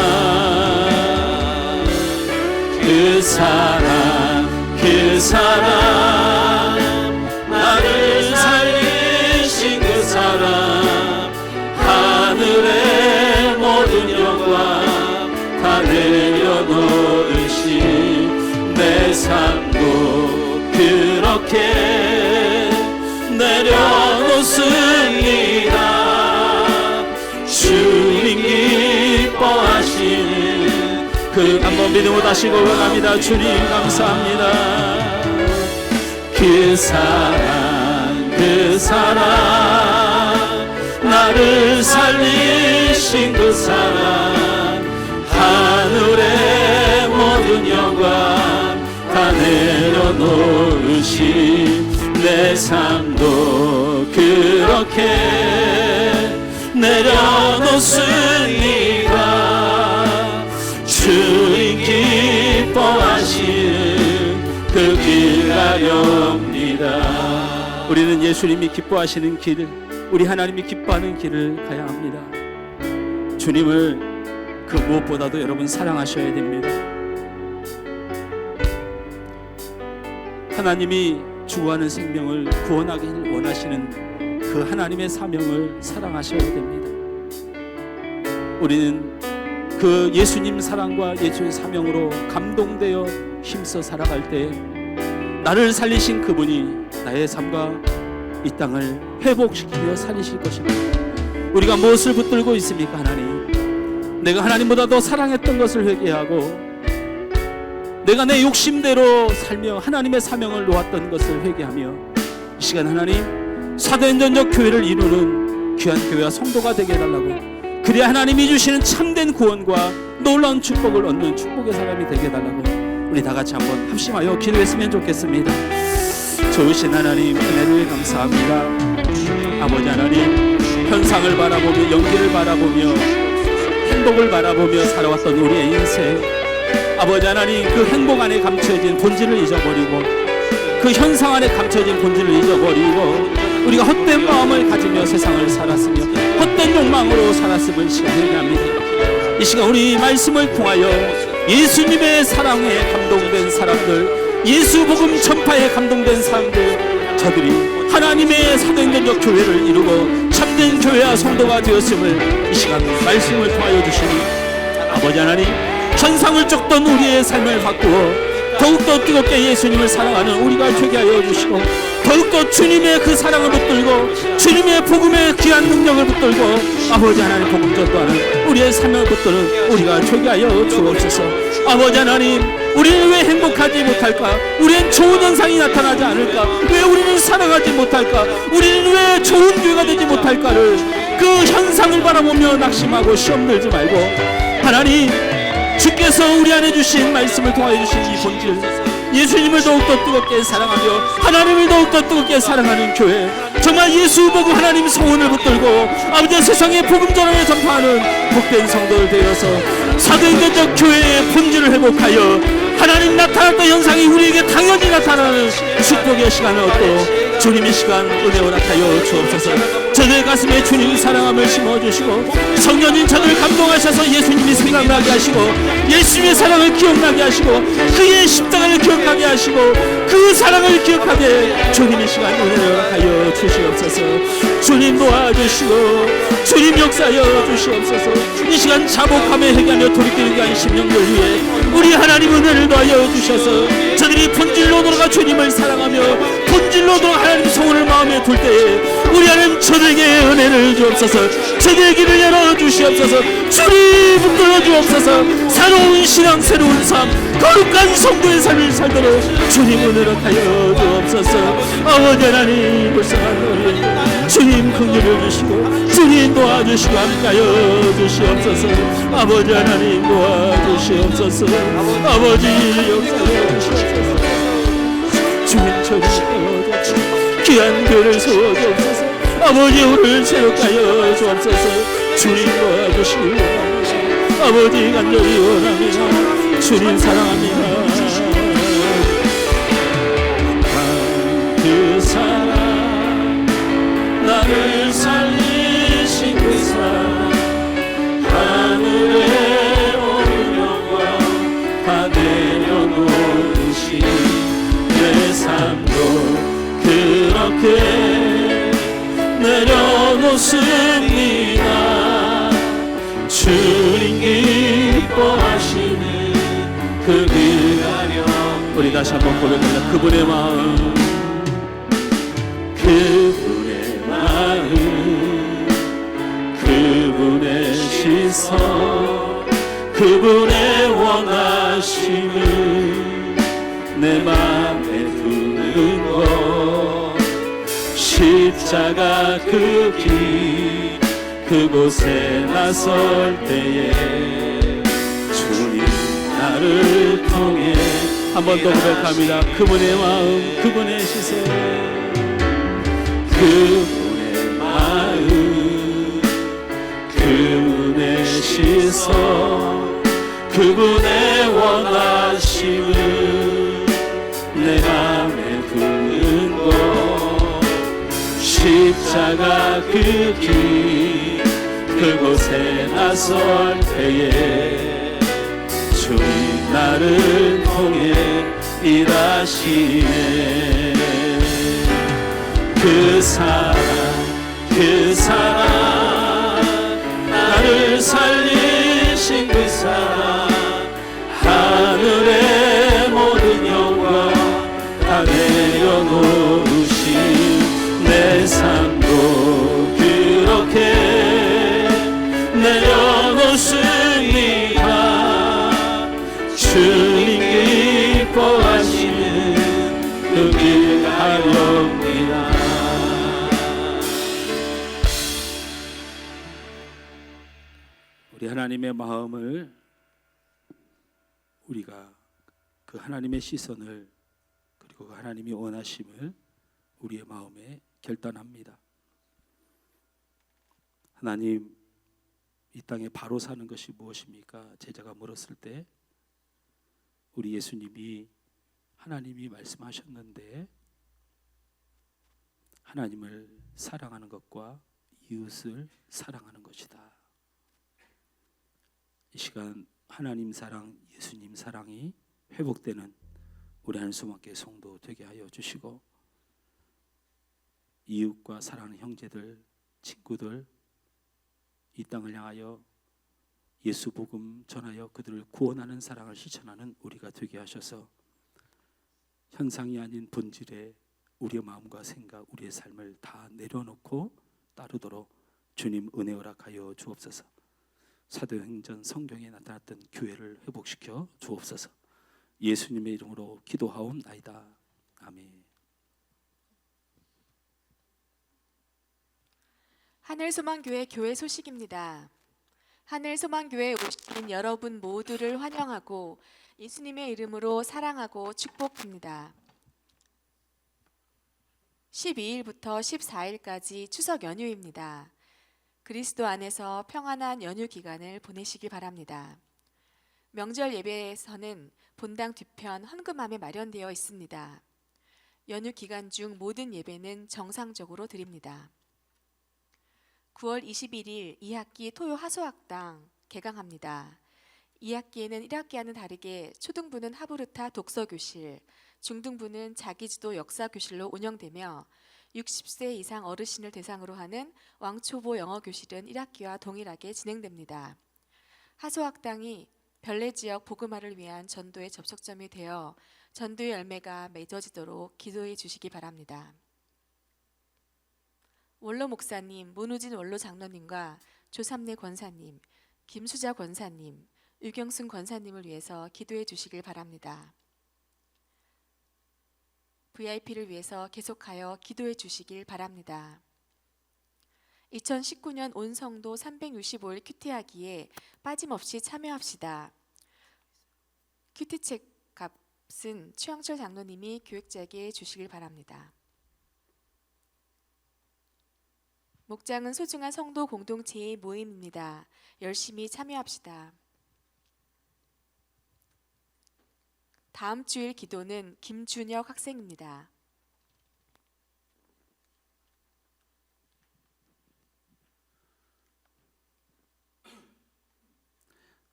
B: 나를 살리신 그 사랑 하늘의 모든 영광 다 내려놓으신 내 삶도 그렇게 내려놓습니다. 주님 기뻐하시는 그 한번 믿음으로 다시 고백합니다. 주님 감사합니다. 그 사랑 나를 살리신 그 사랑 하늘의 모든 영광 다 내려놓으신 내 삶도 그렇게 내려놓습니다. 주님 기뻐하시는 그 길 가렵니다.
E: 우리는 예수님이 기뻐하시는 길을, 우리 하나님이 기뻐하는 길을 가야 합니다. 주님을 그 무엇보다도 여러분 사랑하셔야 됩니다. 하나님이 주구하는 생명을 구원하기를 원하시는 그 하나님의 사명을 사랑하셔야 됩니다. 우리는 그 예수님 사랑과 예수의 사명으로 감동되어 힘써 살아갈 때 나를 살리신 그분이 나의 삶과 이 땅을 회복시키며 살리실 것입니다. 우리가 무엇을 붙들고 있습니까? 하나님, 내가 하나님보다 더 사랑했던 것을 회개하고 내가 내 욕심대로 살며 하나님의 사명을 놓았던 것을 회개하며 이 시간 하나님 사도행전적 교회를 이루는 귀한 교회와 성도가 되게 해달라고, 그래야 하나님이 주시는 참된 구원과 놀라운 축복을 얻는 축복의 사람이 되게 해달라고 우리 다 같이 한번 합심하여 기도했으면 좋겠습니다. 좋으신 하나님 은혜를 감사합니다. 아버지 하나님, 현상을 바라보며 연기를 바라보며 행복을 바라보며 살아왔던 우리의 인생, 아버지 하나님 그 행복 안에 감춰진 본질을 잊어버리고 그 현상 안에 감춰진 본질을 잊어버리고 우리가 헛된 마음을 가지며 세상을 살았으며 헛된 욕망으로 살았음을 회개합니다. 이 시간 우리 말씀을 통하여 예수님의 사랑에 감동된 사람들, 예수 복음 전파에 감동된 사람들, 저들이 하나님의 사도행전적 교회를 이루고 참된 교회와 성도가 되었음을 이 시간 말씀을 통하여 주시니 아버지 하나님, 현상을 쫓던 우리의 삶을 바꾸어 더욱더 뜨겁게 예수님을 사랑하는 우리가 되게 하여 주시고 더욱더 주님의 그 사랑을 붙들고 주님의 복음의 귀한 능력을 붙들고 아버지 하나님 복음 전도하는 우리의 삶을 붙드는 우리가 되게 하여 주옵소서. 아버지 하나님, 우리는 왜 행복하지 못할까? 우리는 좋은 현상이 나타나지 않을까? 왜 우리는 사랑하지 못할까? 우리는 왜 좋은 교회가 되지 못할까를 그 현상을 바라보며 낙심하고 시험 들지 말고 하나님, 주께서 우리 안에 주신 말씀을 통하여 주신 이 본질, 예수님을 더욱더 뜨겁게 사랑하며 하나님을 더욱더 뜨겁게 사랑하는 교회, 정말 예수 복음 하나님 성원을 붙들고 아버지 세상의 복음 전환에 전파하는 복된 성도를 되어서 사도행전적 교회의 본질을 회복하여 하나님 나타났던 현상이 우리에게 당연히 나타나는 축복의 시간을 얻도록 주님의 시간 은혜 허락하여 주옵소서. 저들의 가슴에 주님 사랑함을 심어주시고 성령님 저들을 감동하셔서 예수님이 생각나게 하시고 예수님의 사랑을 기억나게 하시고 그의 십자가를 기억하게 하시고 그 사랑을 기억하게 주님의 시간 은혜 허락하여 주시옵소서. 주님 도와주시고 주님 역사하여 주시옵소서. 이 시간 자복하며 회개하며 돌이키는 귀한 심령들 위해 우리 하나님 은혜를 더하여 주셔서 저들이 본질로 돌아가 주님을 사랑하며 본질로 돌아가 하나님 소원을 마음에 둘 때에 우리 하나님 저들에게 은혜를 주옵소서. 저들의 길을 열어주시옵소서. 주님 붙들어 주옵소서. 새로운 신앙, 새로운 삶, 거룩한 성도의 삶을 살도록 주님 은혜를 하여 주옵소서. 아버지 하나님, 불쌍한 우리 주님 긍휼을 주시고 주님 도와주시고 함께하여 주시옵소서. 아버지 하나님 도와주시옵소서. 아버지 역사하여 주시옵소서. 주님 저주시옵소서. 귀한 교회를 세워주옵소서. 아버지 우리를 새롭게 하여 주옵소서. 주님 도와주시옵소서.
B: 아버지 간절히 원합니다. 주님 사랑합니다. 그 사랑 나를 살리신 그 사랑 하늘에 오는 영광 다 내려놓으신 내 삶도 그렇게 내려놓습니다. 주님 기뻐하시는 그 기다려 우리 다시 한번 고백합니다. 그분의 마음 그분의 마음 그분의 시선 그분의 원하심을 내 맘에 두는 것 십자가 그 길 그곳에 나설 때에 주님 나를 통해 한 번 더 고백합니다. 그분의 마음 그분의 시선 그분의 마음 그분의 시선 그분의 원하심을 내 맘에 두는 것 십자가 그 길 그곳에 나설 때에 주님 나를 통해 일하시네. 그 사랑 나를 살리신 그 사랑 하늘의 모든 영광 다 내려놓으신 내 삶도 그렇게 내려놓습니다. 주님 기뻐하시는 그 길 가렵니다. 우리 하나님의 마음을 우리가 그 하나님의 시선을 그리고 그 하나님이 원하심을 우리의 마음에 결단합니다. 하나님 이 땅에 바로 사는 것이 무엇입니까? 제자가 물었을 때 우리 예수님이 하나님이 말씀하셨는데 하나님을 사랑하는 것과 이웃을 사랑하는 것이다. 이 시간 하나님 사랑, 예수님 사랑이 회복되는 우리 한수목교회 성도 되게 하여 주시고 이웃과 사랑하는 형제들, 친구들 이 땅을 향하여 예수 복음 전하여 그들을 구원하는 사랑을 실천하는 우리가 되게 하셔서 현상이 아닌 본질의 우리의 마음과 생각, 우리의 삶을 다 내려놓고 따르도록 주님 은혜 허락하여 주옵소서. 사도행전 성경에 나타났던 교회를 회복시켜 주옵소서. 예수님의 이름으로 기도하옵나이다. 아멘.
D: 하늘소망교회 교회 소식입니다. 하늘소망교회에 오신 여러분 모두를 환영하고 예수님의 이름으로 사랑하고 축복합니다. 12일부터 14일까지 추석 연휴입니다. 그리스도 안에서 평안한 연휴 기간을 보내시기 바랍니다. 명절 예배에서는 본당 뒤편 헌금함에 마련되어 있습니다. 연휴 기간 중 모든 예배는 정상적으로 드립니다. 9월 21일 2학기 토요 하소학당 개강합니다. 2학기에는 1학기와는 다르게 초등부는 하부르타 독서교실, 중등부는 자기지도 역사교실로 운영되며 60세 이상 어르신을 대상으로 하는 왕초보 영어교실은 1학기와 동일하게 진행됩니다. 하소학당이 별내지역 복음화를 위한 전도의 접촉점이 되어 전도의 열매가 맺어지도록 기도해 주시기 바랍니다. 원로 목사님, 문우진 원로 장로님과 조삼래 권사님, 김수자 권사님, 유경순 권사님을 위해서 기도해 주시길 바랍니다. VIP를 위해서 계속하여 기도해 주시길 바랍니다. 2019년 온 성도 365일 큐티하기에 빠짐없이 참여합시다. 큐티책 값은 최영철 장로님이 교육자에게 주시길 바랍니다. 목장은 소중한 성도 공동체의 모임입니다. 열심히 참여합시다. 다음 주일 기도는 김준혁 학생입니다.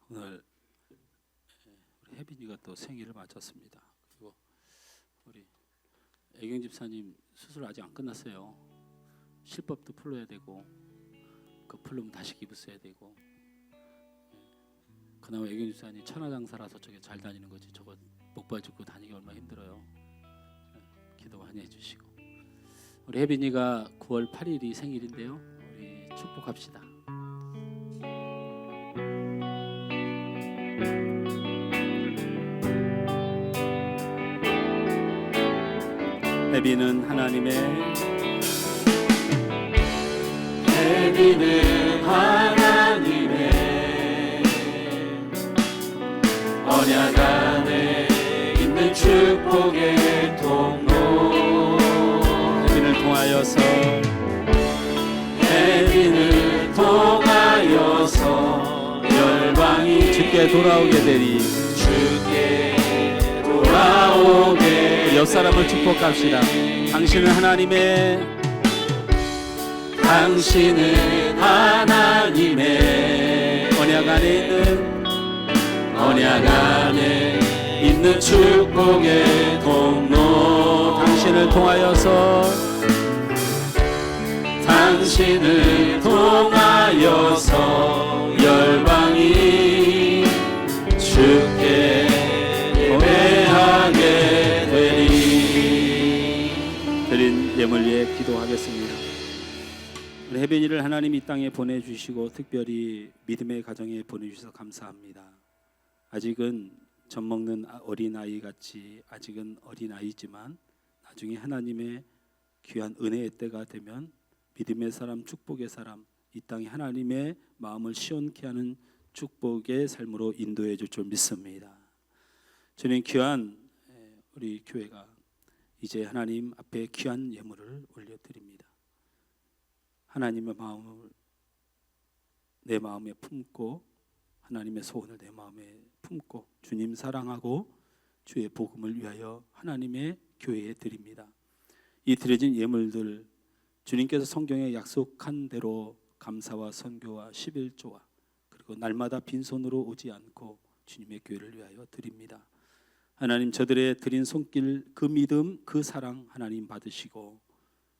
B: 오늘 우리 혜빈이가 또 생일을 맞았습니다. 그리고 우리 애경 집사님 수술 아직 안 끝났어요. 실밥도 풀어야 되고 그 풀면 다시 기부 써야 되고. 그나마 애경 집사님 천하장사라서 저게 잘 다니는 거지. 저거 목발 짚고 다니기 얼마나 힘들어요. 기도 많이 해주시고. 우리 혜빈이가 9월 8일이 생일인데요. 우리 축복합시다. 혜빈은 하나님의
E: 언약 안에 있는 축복의 통로. 혜빈을 통하여서 열방이
B: 주께 돌아오게 되리.
E: 돌아오게.
B: 옆 사람을 축복합시다. 당신은 하나님의 언약 안에 있는 축복의 통로. 당신을 통하여서 열방이 주께 예배하게 되리. 드린 예물 위해 기도하겠습니다. 우리 혜빈이를 하나님 이 땅에 보내주시고 특별히 믿음의 가정에 보내주셔서 감사합니다. 아직은 젖먹는 어린아이 같이 아직은 어린아이지만 나중에 하나님의 귀한 은혜의 때가 되면 믿음의 사람, 축복의 사람, 이 땅에 하나님의 마음을 시원케 하는 축복의 삶으로 인도해 줄 줄 믿습니다. 저는 귀한 우리 교회가 이제 하나님 앞에 귀한 예물을 올려드립니다. 하나님의 마음을 내 마음에 품고 하나님의 소원을 내 마음에 품고 주님 사랑하고 주의 복음을 위하여 하나님의 교회에 드립니다. 이 드려진 예물들 주님께서 성경에 약속한 대로 감사와 선교와 11조와 그리고 날마다 빈손으로 오지 않고 주님의 교회를 위하여 드립니다. 하나님 저들의 드린 손길 그 믿음 그 사랑 하나님 받으시고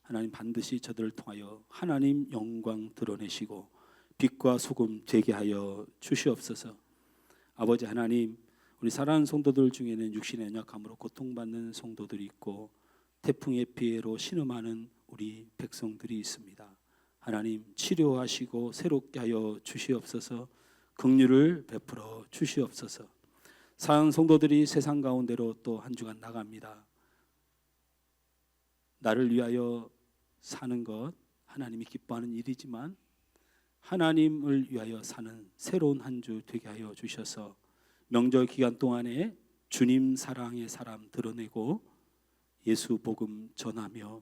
B: 하나님 반드시 저들을 통하여 하나님 영광 드러내시고 빛과 소금 되게 하여 주시옵소서. 아버지 하나님 우리 사랑하는 성도들 중에는 육신의 연약함으로 고통받는 성도들이 있고 태풍의 피해로 신음하는 우리 백성들이 있습니다. 하나님 치료하시고 새롭게 하여 주시옵소서. 긍휼을 베풀어 주시옵소서. 사랑하는 성도들이 세상 가운데로 또 한 주간 나갑니다. 나를 위하여 사는 것 하나님이 기뻐하는 일이지만 하나님을 위하여 사는 새로운 한 주 되게 하여 주셔서 명절 기간 동안에 주님 사랑의 사람 드러내고 예수 복음 전하며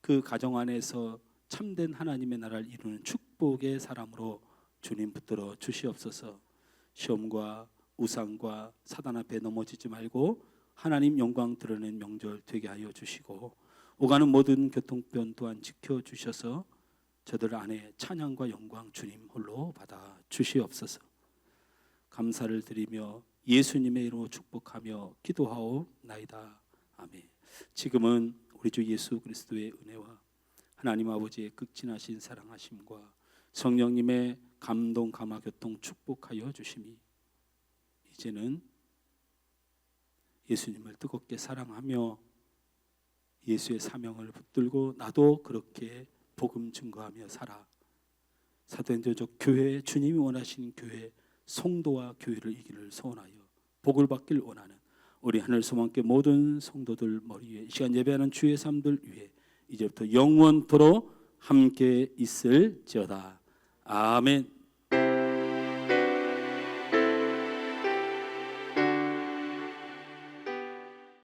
B: 그 가정 안에서 참된 하나님의 나라를 이루는 축복의 사람으로 주님 붙들어 주시옵소서. 시험과 우상과 사단 앞에 넘어지지 말고 하나님 영광 드러낸 명절 되게 하여 주시고 오가는 모든 교통편 또한 지켜주셔서 저들 안에 찬양과 영광 주님 홀로 받아 주시옵소서. 감사를 드리며 예수님의 이름으로 축복하며 기도하옵나이다. 아멘. 지금은 우리 주 예수 그리스도의 은혜와 하나님 아버지의 극진하신 사랑하심과 성령님의 감동 감화 교통 축복하여 주심이 이제는 예수님을 뜨겁게 사랑하며 예수의 사명을 붙들고 나도 그렇게 복음 증거하며 살아 사도행전적 교회 주님이 원하시는 교회 성도와 교회를 이기를 소원하여 복을 받길 원하는 우리 하늘 소망께 모든 성도들 머리 위에 이 시간 예배하는 주의 삶들 위해 이제부터 영원토록 함께 있을지어다. 아멘.